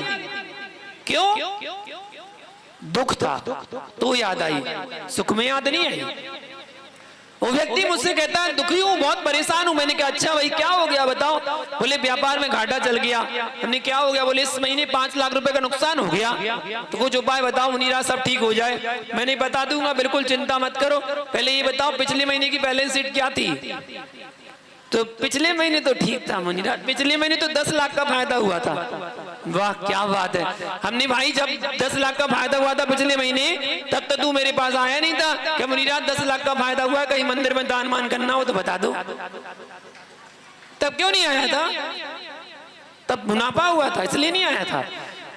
क्यों? दुख था तो याद आई, सुख में याद नहीं आई। वो व्यक्ति मुझसे कहता है दुखी हूँ, बहुत परेशान हूँ। मैंने कहा अच्छा भाई क्या हो गया बताओ? बोले व्यापार में घाटा चल गया। हमने क्या हो गया? बोले इस महीने 5 लाख रुपए का नुकसान हो गया, तो कुछ उपाय बताओ मुनीराज, सब ठीक हो जाए। मैंने बता दूंगा, बिल्कुल चिंता मत करो। पहले ये बताओ पिछले महीने की बैलेंस शीट क्या थी? तो पिछले महीने तो ठीक था मुनीराज, पिछले महीने तो 10 लाख का फायदा हुआ था। वाह क्या बात है। हमने भाई जब 10 लाख का फायदा हुआ था पिछले महीने, तब तो तू मेरे पास आया नहीं था कि मुनीराज 10 लाख का फायदा हुआ, कहीं मंदिर में दान मान करना हो तो बता दो। तब क्यों नहीं आया था? तब मुनाफा हुआ था इसलिए नहीं आया था,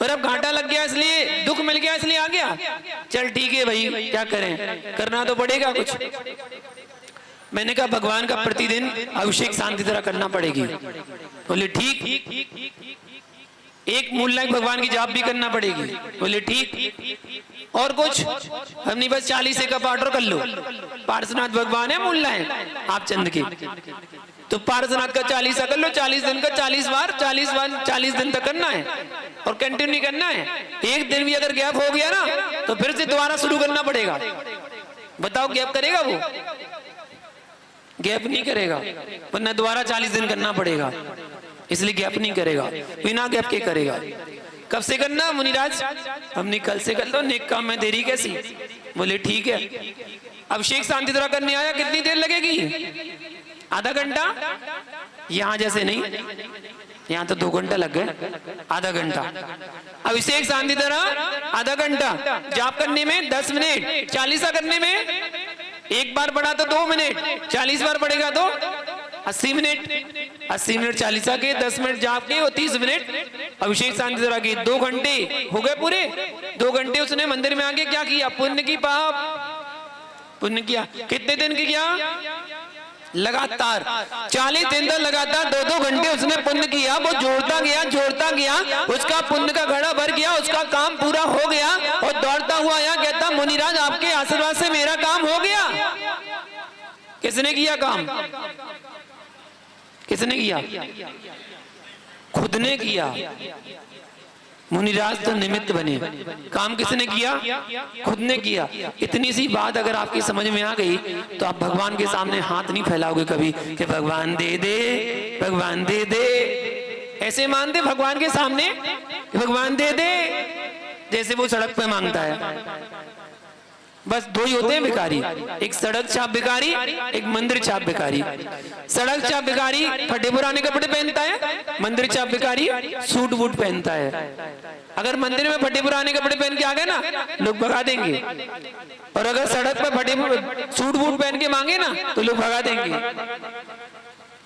पर अब घाटा लग गया इसलिए, दुख मिल गया इसलिए आ गया। चल ठीक है भाई, क्या करें, करना तो पड़ेगा कुछ। मैंने कहा भगवान का प्रतिदिन अभिषेक शांति तरह करना पड़ेगी। बोले ठीक। एक मूलनायक भगवान की जाप भी करना पड़ेगी। बोले ठीक। और कुछ? हमने बस 40 का पाठ और कर लो। पार्श्वनाथ भगवान है मूलनायक आप चंद के, तो पार्श्वनाथ का 40 कर लो। 40 दिन का 40 बार 40 दिन तक करना है और कंटिन्यू करना है। एक दिन भी अगर गैप हो गया ना तो फिर से दोबारा शुरू करना पड़ेगा। बताओ गैप करेगा वो? गैप नहीं करेगा, वरना दोबारा 40 दिन करना पड़ेगा। इसलिए गैप नहीं करेगा, बिना गैप के करेगा। कब से करना मुनिराज? हमने कल से कर लो, नेक काम में देरी कैसी? बोले ठीक है। अभिषेक शांति तरह करने आया, कितनी देर लगेगी? आधा घंटा? यहाँ जैसे नहीं, यहाँ तो 2 घंटा लग गए। आधा घंटा अभिषेक शांति तरह, आधा घंटा जाप करने में 10 मिनट, 40 करने में एक बार पढ़ा तो 2 मिनट, 40 बार पढ़ेगा तो 80 मिनट। 80 मिनट 40 के, 10 मिनट जाप के और 30 मिनट अभिषेक शांति तरह की। 2 घंटे हो गए पूरे। 2 घंटे उसने मंदिर में आके क्या किया? पुण्य की पाप पुण्य किया। कितने दिन की किया? लगातार 40 दिन तक लगातार 2-2 घंटे उसने पुण्य किया। वो जोड़ता गया, उसका पुण्य का घड़ा भर गया, उसका काम पूरा हो गया और दौड़ता हुआ यहाँ कहता मुनिराज आपके आशीर्वाद से मेरा काम हो गया। किसने किया काम? किसने किया? खुद ने किया। मुनिराज तो निमित्त बने, काम किसने किया? खुद ने किया। इतनी सी बात अगर आपकी समझ में आ गई तो आप भगवान के सामने हाथ नहीं फैलाओगे कभी कि भगवान दे दे, भगवान दे दे। ऐसे मानते भगवान के सामने कि भगवान दे दे, जैसे वो सड़क पे मांगता है। बस 2 ही होते हैं भिखारी, एक सड़क छाप भिखारी, एक मंदिर छाप भिखारी। सड़क छाप भिखारी फटे पुराने कपड़े पहनता है, मंदिर छाप भिखारी सूट बूट पहनता है। अगर मंदिर में फटे पुराने कपड़े पहन के आ गए ना, लोग भगा देंगे, और अगर सड़क पर फटे सूट बूट पहन के मांगे ना तो लोग भगा देंगे।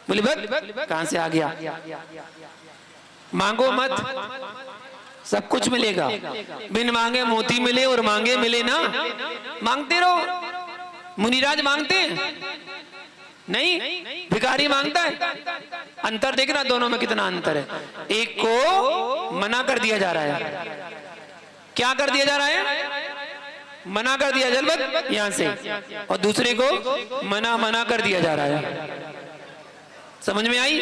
बोले भग कहां से आ गया? मांगो मत, सब कुछ मिलेगा। बिन मांगे मोती मिले और मांगे मिले ना। मांगते रहो। मुनिराज मांगते हैं नहीं, भिखारी मांगता है। अंतर देखना दोनों में कितना अंतर है। एक को मना कर दिया जा रहा है। क्या कर दिया जा रहा है? मना कर दिया जलबत यहां से, और दूसरे को मना कर दिया जा रहा है। समझ में आई?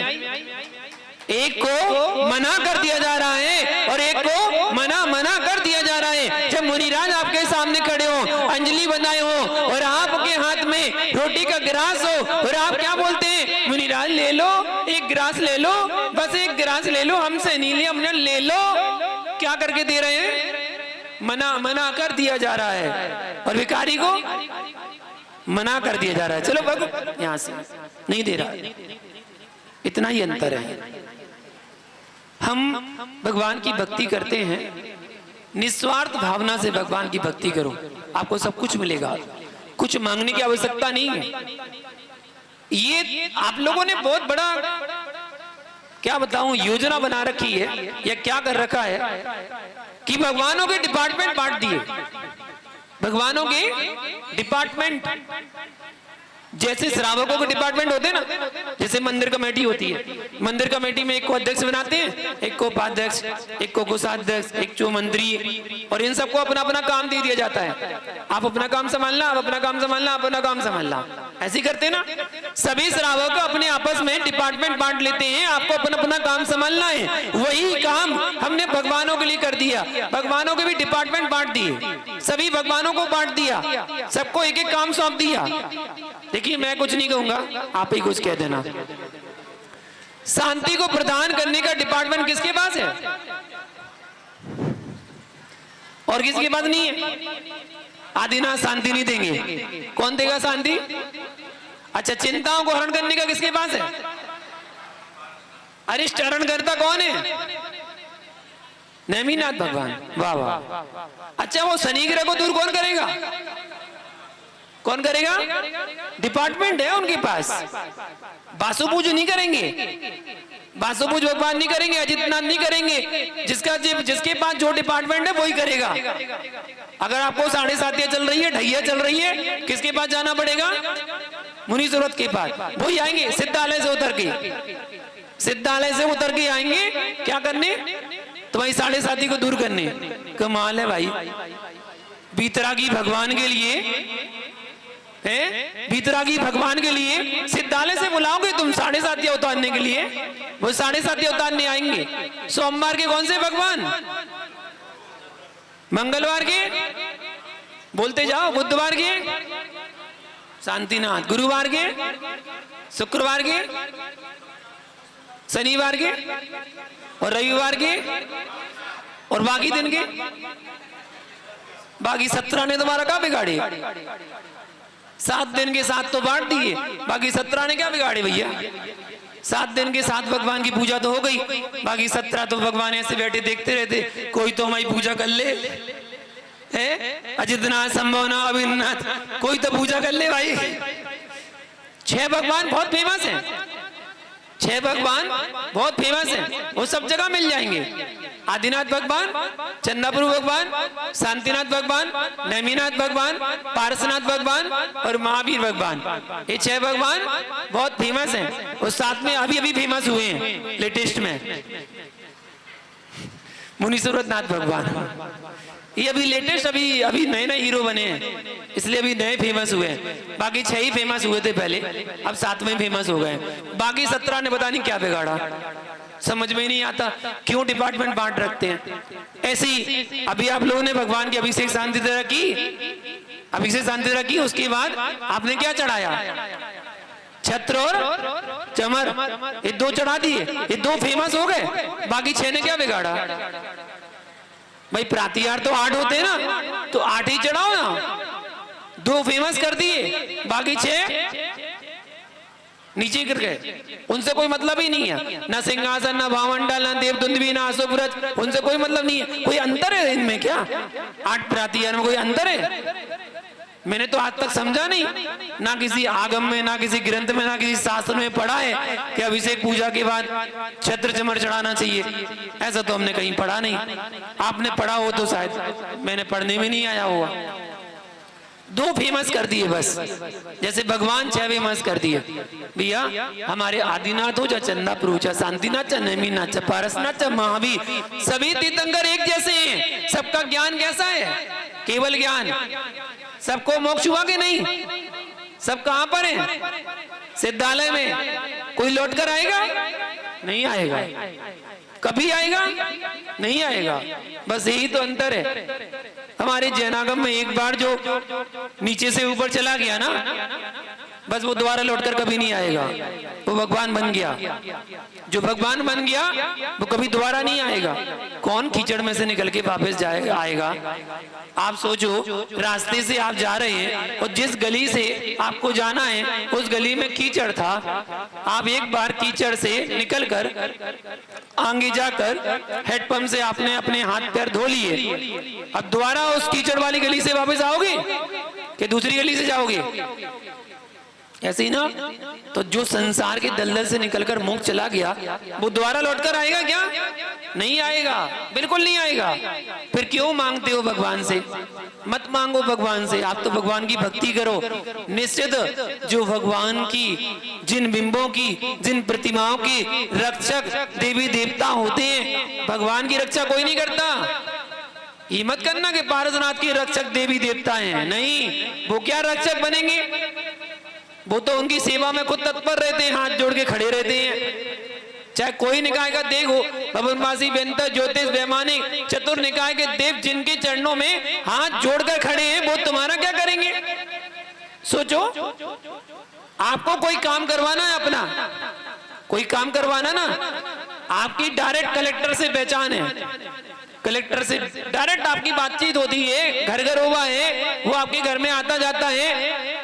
एक को मना कर दिया जा रहा है और एक को मना कर दिया जा रहा है। जब मुनिराज आपके सामने खड़े हो, अंजलि बनाए हो और आपके हाथ में रोटी का गिलास हो, और आप क्या बोलते हैं? मुनिराज ले लो, एक गिलास ले लो, बस एक गिलास ले लो, हमसे नहीं लिया, हमने ले लो। क्या करके दे रहे हैं? मना कर दिया जा रहा है और भिखारी को मना कर दिया जा रहा है, चलो भग यहां से, नहीं दे रहा। इतना ही अंतर है। हम भगवान की भक्ति करते हैं, निस्वार्थ भावना से भगवान की भक्ति करो, आपको सब कुछ मिलेगा, कुछ मांगने की आवश्यकता नहीं है। ये आप लोगों ने बहुत बड़ा, क्या बताऊं, योजना बना रखी है या क्या कर रखा है कि भगवानों के डिपार्टमेंट बांट दिए। भगवानों के डिपार्टमेंट, जैसे श्रावकों के डिपार्टमेंट होते हैं ना, जैसे मंदिर कमेटी होती है, मंदिर कमेटी में एक को अध्यक्ष बनाते हैं, एक को उपाध्यक्ष, एक को कोषाध्यक्ष, एक को मंत्री, और इन सबको अपना अपना काम दे दिया जाता है। आप अपना काम संभालना, आप अपना काम संभालना, अपना काम संभालना, ऐसे करते हैं ना। सभी श्रावक अपने आपस में डिपार्टमेंट बांट लेते हैं, आपको अपना अपना काम संभालना है। वही काम हमने भगवानों के लिए कर दिया, भगवानों के भी डिपार्टमेंट बांट दिए, सभी भगवानों को बांट दिया, सबको एक एक काम सौंप दिया। देखिए मैं कुछ नहीं कहूंगा, आप ही कुछ कह देना। शांति को प्रदान करने का डिपार्टमेंट किसके पास है? और किसके पास नहीं है? आदिनाथ शांति नहीं देंगे, कौन देगा शांति? अच्छा, चिंताओं को हरण करने का किसके पास है? अरिष्ट हरण करता कौन है? नेमिनाथ भगवान। वाह वाह। अच्छा, वो शनि ग्रह को दूर कौन करेगा? कौन करेगा? डिपार्टमेंट है उनके पास। बासु पूज नहीं करेंगे, बासु पूज भगवान नहीं करेंगे, अजितनाथ नहीं करेंगे, जिसके पास जो डिपार्टमेंट है वही करेगा। अगर आपको 7.5 चल रही है, ढैया चल रही है, किसके पास जाना पड़ेगा? मुनि सूरत के पास। वही आएंगे सिद्धालय से उतर के, सिद्धालय से उतर के आएंगे क्या करने? तुम्हारी 7.5 को दूर करने। कमाल है भाई, बीतरागी भगवान के लिए है, बीतरागी भगवान के लिए सिद्धालय से बुलाओगे तुम 7.5 उतारने के लिए, वो 7.5 उतारने आएंगे। सोमवार के कौन से भगवान? मंगलवार के बोलते जाओ, बुधवार के शांतिनाथ, गुरुवार के, शुक्रवार के, शनिवार के और रविवार के, और बाकी दिन के, बाकी 17 ने तुम्हारा क्या बिगाड़े? 7 दिन के 7 तो बांट दिए, बाकी 17 ने क्या बिगाड़े भैया? 7 दिन के 7 भगवान की पूजा तो हो गई, बाकी 17 तो भगवान ऐसे बैठे देखते रहते, कोई तो हमारी पूजा कर ले, है अजितनाथ, संभवनाथ, अभिन्नाथ, कोई तो पूजा कर ले भाई। 6 भगवान बहुत फेमस हैं, 6 भगवान बहुत फेमस हैं, वो सब जगह मिल जाएंगे। आदिनाथ भगवान, चंदाप्रभु भगवान, शांतिनाथ भगवान, नेमिनाथ भगवान, पारसनाथ भगवान और महावीर भगवान, ये 6 भगवान बहुत फेमस हैं। और साथ में अभी अभी फेमस हुए हैं लेटेस्ट में मुनि सूरतनाथ भगवान, ये अभी लेटेस्ट, अभी नए नए हीरो बने हैं, इसलिए अभी नए फेमस हुए हैं। बाकी 6 ही फेमस हुए थे पहले, अब 7वें फेमस हो गए। बाकी 17 ने पता नहीं क्या बिगाड़ा, समझ में ही नहीं आता क्यों डिपार्टमेंट बांट रखते हैं। ऐसी अभी आप लोगों ने भगवान की अभिषेक शांति तरह की, अभिषेक शांति तरह की, उसके बाद आपने क्या चढ़ाया? छत्र और चमर, ये 2 चढ़ा दिए, ये 2 फेमस हो गए, बाकी 6 ने क्या बिगाड़ा? भाई प्रातिहार तो 8 होते हैं ना, तो 8 ही चढ़ाओ ना, 2 फेमस कर दिए, बाकी 6 नीचे गिर गए, उनसे कोई मतलब ही नहीं है। ना सिंहासन, ना भावमंडल, ना देवदुंदुभी, ना अशोभरज, उनसे कोई मतलब नहीं है। कोई अंतर है इनमें क्या? 8 प्रातिहार में कोई अंतर है? मैंने तो आज तक समझा नहीं, ना किसी आगम में, ना किसी ग्रंथ में, ना किसी शास्त्र में पढ़ा है कि अभिषेक पूजा के बाद छत्र चमर चढ़ाना चाहिए। ऐसा तो हमने कहीं पढ़ा नहीं। आपने पढ़ा हो तो शायद, मैंने पढ़ने में नहीं आया हुआ। 2 फेमस कर दिए बस, जैसे भगवान 6 फेमस कर दिए भैया। हमारे आदिनाथ हो, चाहे चंदाप्रभु, चाहे शांतिनाथ, चाहे नेमिनाथ, चाहे पारसनाथ, चाहे महावीर, सभी तीर्थंकर एक जैसे हैं। सबका ज्ञान कैसा है? केवल ज्ञान। सबको मोक्ष हुआ कि नहीं? सब कहां पर है? सिद्धालय में। कोई लौट कर आएगा? नहीं आएगा। कभी आएगा? नहीं आएगा। बस यही तो अंतर है। हमारे जैनागम में एक बार जो नीचे से ऊपर चला गया ना, बस वो दोबारा लौटकर कभी नहीं आएगा। वो भगवान बन गया। जो भगवान बन गया वो कभी दोबारा नहीं आएगा। कौन कीचड़ में से निकल के वापस आएगा? आप सोचो, रास्ते से आप जा रहे हैं और जिस गली से आपको जाना है उस गली में कीचड़ था। आप एक बार कीचड़ से निकलकर आगे जाकर हेडपंप से आपने अपने हाथ पैर धो लिए। अब दोबारा उस कीचड़ वाली गली से वापस आओगे कि दूसरी गली से जाओगे? ऐसे ही ना। तो जो संसार के दलदल से निकलकर मुक्त चला गया वो दोबारा लौटकर आएगा क्या? नहीं आएगा, बिल्कुल नहीं आएगा। फिर क्यों मांगते हो भगवान से? मत मांगो भगवान से। आप तो भगवान की भक्ति करो। निश्चित जो भगवान की, जिन बिंबों की, जिन प्रतिमाओं की रक्षक देवी देवता होते हैं, भगवान की रक्षा कोई नहीं करता। ये मत करना कि पारसनाथ के रक्षक देवी देवता हैं। नहीं, वो क्या रक्षक बनेंगे? वो तो उनकी सेवा में खुद तत्पर रहते हैं, हाथ जोड़ के खड़े रहते हैं। चाहे कोई निकाय का देव हो, भवनवासी, व्यंतर, ज्योतिष, वैमानिक, चतुर निकाय के देव जिनके चरणों में हाथ जोड़कर खड़े हैं, वो तुम्हारा क्या करेंगे? सोचो, आपको कोई काम करवाना है, अपना कोई काम करवाना ना, आपकी डायरेक्ट कलेक्टर से पहचान है। कलेक्टर से डायरेक्ट आपकी बातचीत होती है, घर घर हुआ है, वो आपके घर में आता जाता है,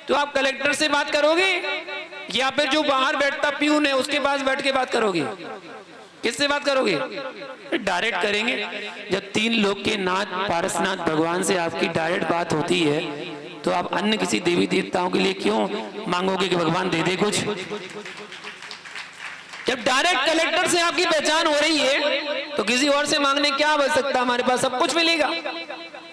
तो आप कलेक्टर से बात करोगे या फिर जो बाहर बैठता प्यून है उसके पास बैठ के बात करोगे? किससे बात करोगे? डायरेक्ट करेंगे। जब तीन लोक के नाथ पारसनाथ भगवान से आपकी डायरेक्ट बात होती है तो आप अन्य किसी देवी देवताओं के लिए क्यों मांगोगे कि भगवान दे दे कुछ? जब डायरेक्ट कलेक्टर से आपकी पहचान हो रही है तो किसी और से मांगने क्या आवश्यकता? हमारे पास सब कुछ मिलेगा,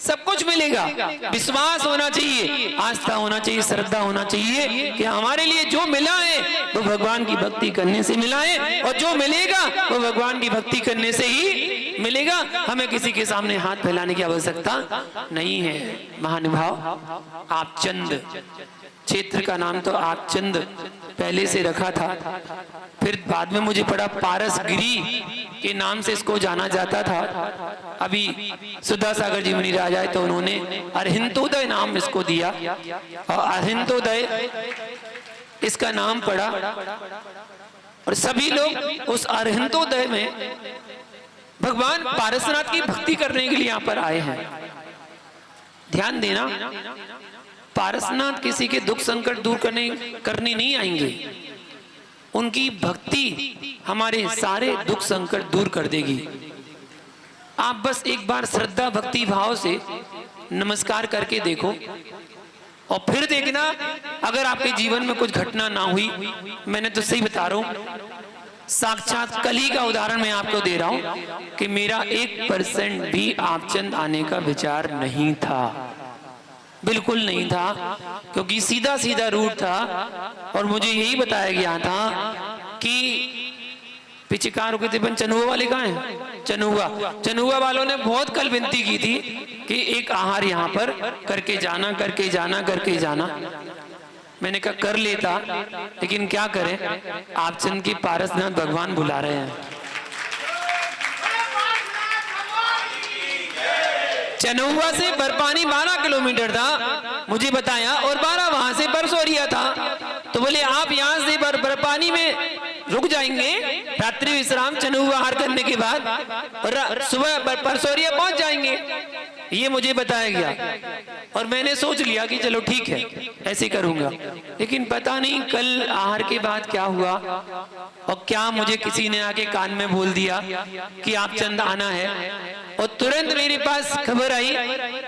सब कुछ मिलेगा। विश्वास होना चाहिए, आस्था होना चाहिए, श्रद्धा होना चाहिए कि हमारे लिए जो मिला है वो भगवान की भक्ति करने से मिला है, और जो मिलेगा वो भगवान की भक्ति करने से ही मिलेगा। हमें किसी के सामने हाथ फैलाने की आवश्यकता नहीं है। महानुभाव, आपचंद क्षेत्र का नाम तो आपचंद पहले से रखा था, फिर बाद में मुझे पड़ा पारसगिरी के नाम से इसको जाना जाता था। अभी सुधा सागर जी मुनिराज आए तो उन्होंने अरहिंतोदय नाम इसको दिया और अरहिंतोदय इसका नाम पड़ा। और सभी लोग उस अरहिंतोदय में भगवान पारसनाथ की भक्ति करने के लिए यहाँ पर आए हैं। ध्यान देना, पारसनाथ किसी के दुख संकट दूर करने नहीं आएंगे। उनकी भक्ति हमारे सारे दुख संकट दूर कर देगी। आप बस एक बार श्रद्धा भक्ति भाव से नमस्कार करके देखो और फिर देखना, अगर आपके जीवन में कुछ घटना ना हुई, मैंने तो सही बता रहा हूं, साक्षात कल ही का उदाहरण मैं आपको दे रहा हूं कि मेरा 1% भी आपचंद आने का विचार नहीं था, बिल्कुल नहीं था, क्योंकि सीधा सीधा रूट था और मुझे यही बताया गया था कि पीछे कहाँ रुके थे? चनुआ वाले कहाँ हैं? चनुआ वालों ने बहुत कल विनती की थी कि एक आहार यहाँ पर करके जाना, करके जाना, करके जाना। मैंने कहा कर लेता, लेकिन क्या करें, आपचंद की पारसनाथ भगवान बुला रहे हैं। चनुआ से बरपानी 12 किलोमीटर था मुझे बताया, और 12 वहां से परसोरिया था। तो बोले आप यहाँ से बरपानी में रुक जाएंगे, रात्रि विश्राम चनुआ आहार करने के बाद, और सुबह परसोरिया पहुंच जाएंगे, ये मुझे बताया गया। और मैंने सोच लिया कि चलो ठीक है, ऐसे करूंगा। लेकिन पता नहीं कल आहार के बाद क्या हुआ, और क्या मुझे किसी ने आके कान में बोल दिया कि आपचंद आना है, और तुरंत मेरे पास खबर आई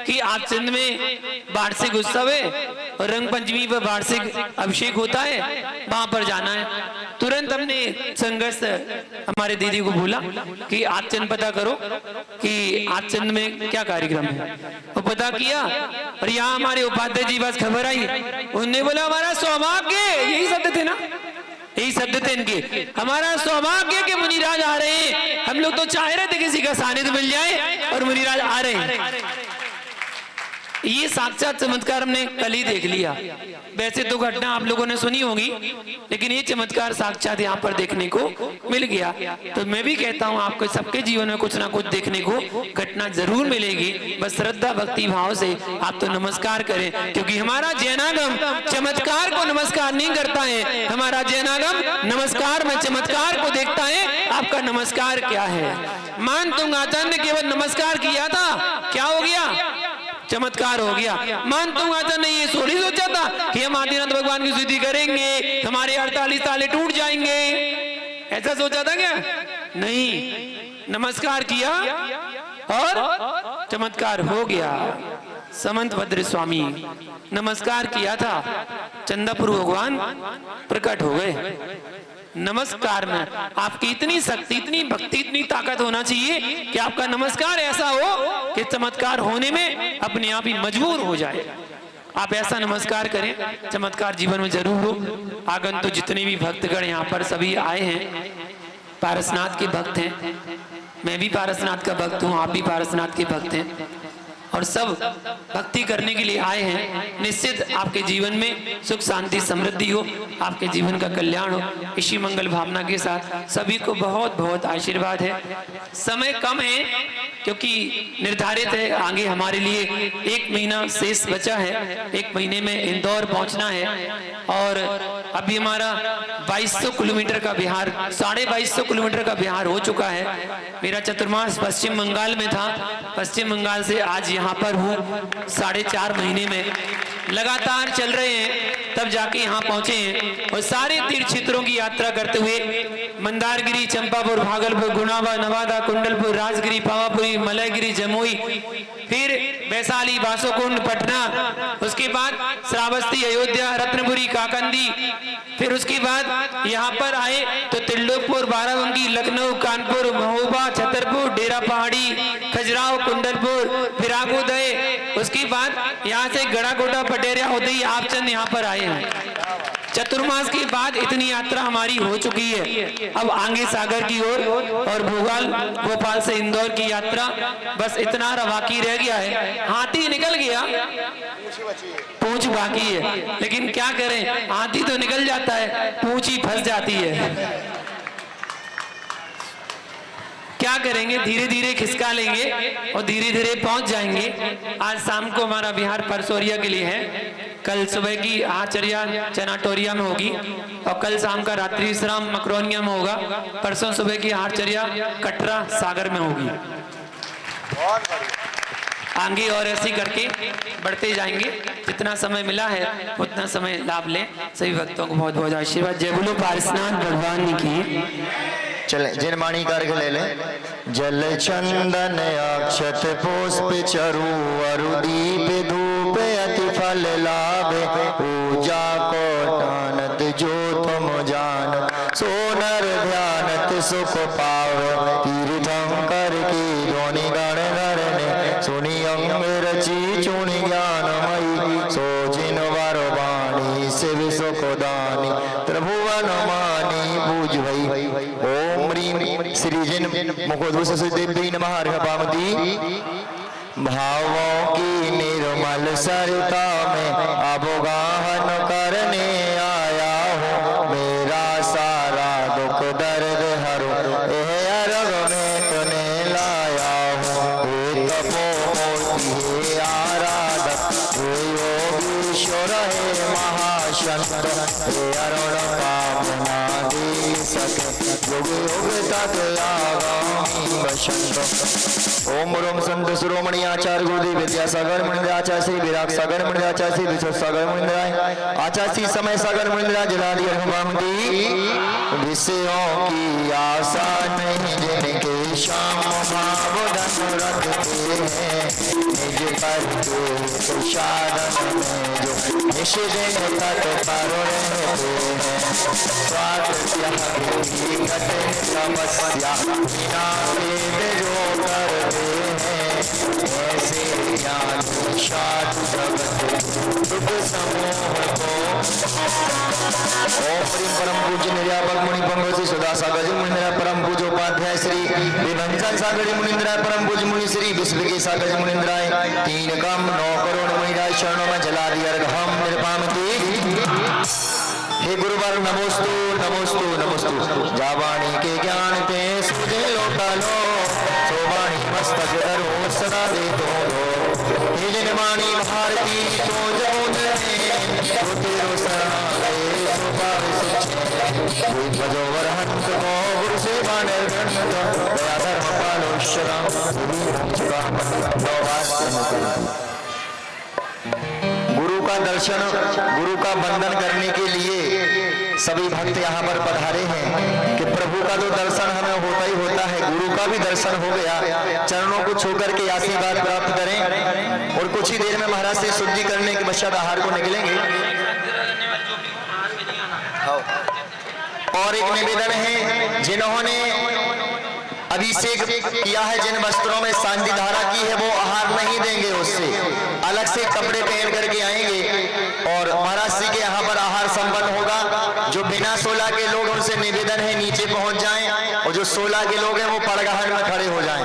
कि आपचंद में वार्षिक उत्सव है और रंग पंचमी पर वार्षिक अभिषेक होता है, वहां पर जाना है। तुरंत हमने संघर्ष हमारे दीदी को बोला कि आपचंद पता करो कि आपचंद में क्या कार्यक्रम है। वो पता किया और यहाँ हमारे उपाध्याय जी पास खबर आई, उन्होंने बोला हमारा सौभाग्य, यही शब्द थे ना, यही शब्द थे इनके, हमारा सौभाग्य के मुनिराज आ रहे हैं। हम लोग तो चाह रहे थे किसी का सानिध्य मिल जाए और मुनिराज आ रहे हैं। ये साक्षात चमत्कार हमने कल ही देख लिया। वैसे तो घटना आप लोगों ने सुनी होगी, लेकिन ये चमत्कार साक्षात यहाँ पर देखने को मिल गया। तो मैं भी कहता हूँ आपको सबके जीवन में कुछ ना कुछ देखने को घटना जरूर मिलेगी। बस श्रद्धा भक्ति भाव से आप तो नमस्कार करें, क्योंकि हमारा जैनागम चमत्कार को नमस्कार नहीं करता है, हमारा जैनागम नमस्कार में चमत्कार को देखता है। आपका नमस्कार क्या है? मानतुंग आचार्य ने केवल नमस्कार किया था, क्या हो गया? चमत्कार हो गया। मानतुंग आचार्य ने ये थोड़ी सोचा था कि हम आदिनाथ भगवान की स्तुति करेंगे हमारे 48 ताले टूट जाएंगे, ऐसा सोचा था क्या? नहीं, नमस्कार किया और चमत्कार हो गया। समंत भद्र स्वामी नमस्कार किया था, चंदापुर भगवान प्रकट हो गए। नमस्कार में आपकी इतनी शक्ति, इतनी भक्ति, इतनी ताकत होना चाहिए कि आपका नमस्कार ऐसा हो कि चमत्कार होने में अपने आप ही मजबूर हो जाए। आप ऐसा नमस्कार करें, चमत्कार जीवन में जरूर हो। आगंतुक जितने भी भक्तगण यहाँ पर सभी आए हैं, पारसनाथ के भक्त हैं, मैं भी पारसनाथ का भक्त हूँ, आप भी पारसनाथ के भक्त हैं, और सब भक्ति करने के लिए आए हैं। निश्चित आपके जीवन में सुख शांति समृद्धि हो, आपके जीवन का कल्याण हो, इसी मंगल भावना के साथ सभी को बहुत बहुत आशीर्वाद है। समय कम है क्योंकि निर्धारित है आगे हमारे लिए 1 महीना शेष बचा है। 1 महीने में इंदौर पहुंचना है और अभी हमारा 2200 किलोमीटर का बिहार, 2250 किलोमीटर का बिहार हो चुका है। मेरा चतुर्मास पश्चिम बंगाल में था, पश्चिम बंगाल से आज यहाँ पर हूँ। 4.5 महीने में लगातार चल रहे हैं, तब जाके यहाँ पहुंचे हैं। और सारे तीर्थ क्षेत्रों की यात्रा करते हुए मंदारगिरी, चंपापुर, भागलपुर, गुनावा, नवादा, कुंडलपुर, राजगिरी, पावापुरी, मलयगिरी, जमुई, फिर वैशाली, बासोकुंड, पटना, उसके बाद श्रावस्ती, अयोध्या, रत्नपुरी, काकंदी, फिर उसके बाद यहाँ पर आए तो त्रिलोकपुर, बाराबंकी, लखनऊ, कानपुर, महोबा, छतरपुर, डेरा पहाड़ी, खजुराहो, कुंडलपुर, फिर आगोदय, उसके बाद यहाँ से गड़ाकोटा, पटेरिया होते ही आपचंद यहाँ पर आए हैं। चतुर्मास के बाद इतनी यात्रा हमारी हो चुकी है। अब आगे सागर की ओर और भोपाल, भोपाल से इंदौर की यात्रा बस इतना बाकी रह गया है। हाथी निकल गया, पूंछ बाकी है, लेकिन क्या करें, हाथी तो निकल जाता है, पूंछ ही फंस जाती है। क्या करेंगे, धीरे धीरे खिसका लेंगे और धीरे धीरे पहुंच जाएंगे। आज शाम को हमारा बिहार परसोरिया के लिए है, कल सुबह की आचर्या चनाटोरिया में होगी और कल शाम का रात्रि विश्राम मकरोनिया में होगा। परसों सुबह की आचर्या कटरा सागर में होगी। आगे और ऐसे करके बढ़ते जाएंगे, जितना समय मिला है उतना समय लाभ लें। सभी भक्तों को बहुत बहुत आशीर्वाद। जय बोलो पारसनाथ भगवान की। चले जिन माणी का अर्घ ले लें। जल चंदन अक्षत पुष्प चरु अरु दीप धूप अति फल लाभे पूजा को टानत जो तुम जान सोनर ध्यानत सुख पावे तीर्थंकर की ध्वनि गण धरने सुनि अंग रची चुनि ज्ञानमयी सो जिन वर वाणी शिव सुख दानी त्रिभुवन मानी पूज भई ओम ह्रीं श्रीजिन मुखोद्भूष देवी नमः अर्घपामती। भावों की निर्मल सरिता में अवगाहन करने आया हूँ, मेरा सारा दुख दर्द हरो यह अर्घ में तूने लाया हूँ। हे तपोमूर्ति हे आराधक हे योगीश्वर हे महाशंकर हे अरुण कामना दे सके युग युग तक आगामी बसंत। ओम रोम संत शिरोमणि आचार्य गुरुदेव विद्यासागर मुनिंद्र आचार्य श्री विराग सागर मुनिंद्र आचार्य श्री विश्व सागर मुनिंद्र आचार्य श्री समय सागर मुनिंद्र जलादि अर्घपामती। विषयों की आशा नहीं जिनके श्याम भाव धन रखते हैं, निज पर के साधन में जो निश दिन तत्पर रहते हैं। स्वार्थ त्याग की कठिन समस्या बिना देव जो करते हैं, ऐसे ज्ञान साधु जगत दुख समूह को। ओम प्रेम परम पूज्य निर्यापक मुनि पंग श्री सुधा सागर जी मुनिंद्र परम पूज्य उपाध्याय श्री विभंजन सागर जी मुनिंद्र परम पूज्य मुनि श्री विश्व के सागर जी मुनिंद्राय 3 कम 9 करोड़ तुम्हारे चरणों में जला दिया हम निर्पामती। हे गुरुवर नमोस्तु नमोस्तु नमोस्तु। जावाणी के ज्ञान ते सूझे लोकालो सोवाणी मस्तक धरो सदा दे दो। हे जनमानी भारती तो जमुने तो तेरो शरणालय सो पावे सुचे। भजो वरहंत को गुरु सेवा निर्गण दया धर्म पालो शरण गुरु का दर्शन गुरु का वंदन करने के लिए सभी भक्त यहाँ पर पधारे हैं कि प्रभु का तो दर्शन हमें होता ही होता है, गुरु का भी दर्शन हो गया। चरणों को छू करके आशीर्वाद प्राप्त करें और कुछ ही देर में महाराज से शुद्धि करने के पश्चात आहार को निकलेंगे। और एक निवेदन है, जिन्होंने अभिषेक किया है, जिन वस्त्रों में शांति धारा की है, वो आहार नहीं देंगे, उससे अलग से कपड़े पहन करके आएंगे और महाराज जी के यहाँ पर आहार संपन्न होगा। जो बिना 16 के लोग, उनसे निवेदन है नीचे पहुंच जाएं और जो 16 के लोग हैं वो पड़गाहट में खड़े हो जाएं।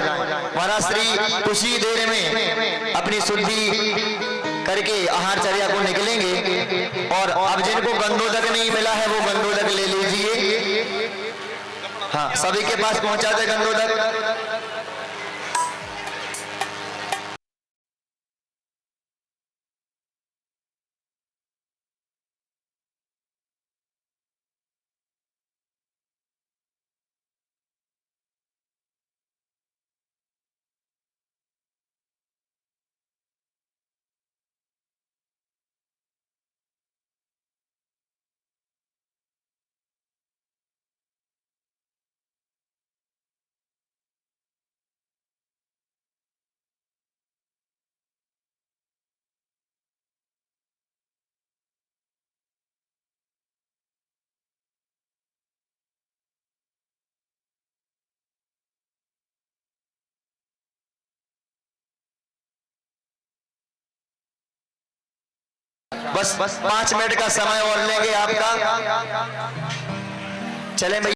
महाराज श्री कुछ ही देर में अपनी शुद्धि करके आहारचर्या को निकलेंगे। और अब जिनको गंधोदक नहीं मिला है वो गंधोदक ले लीजिए। हाँ, सभी के पास पहुंचा दे गंधोदक। बस 5 मिनट का समय और लेंगे आपका। चलें भैया।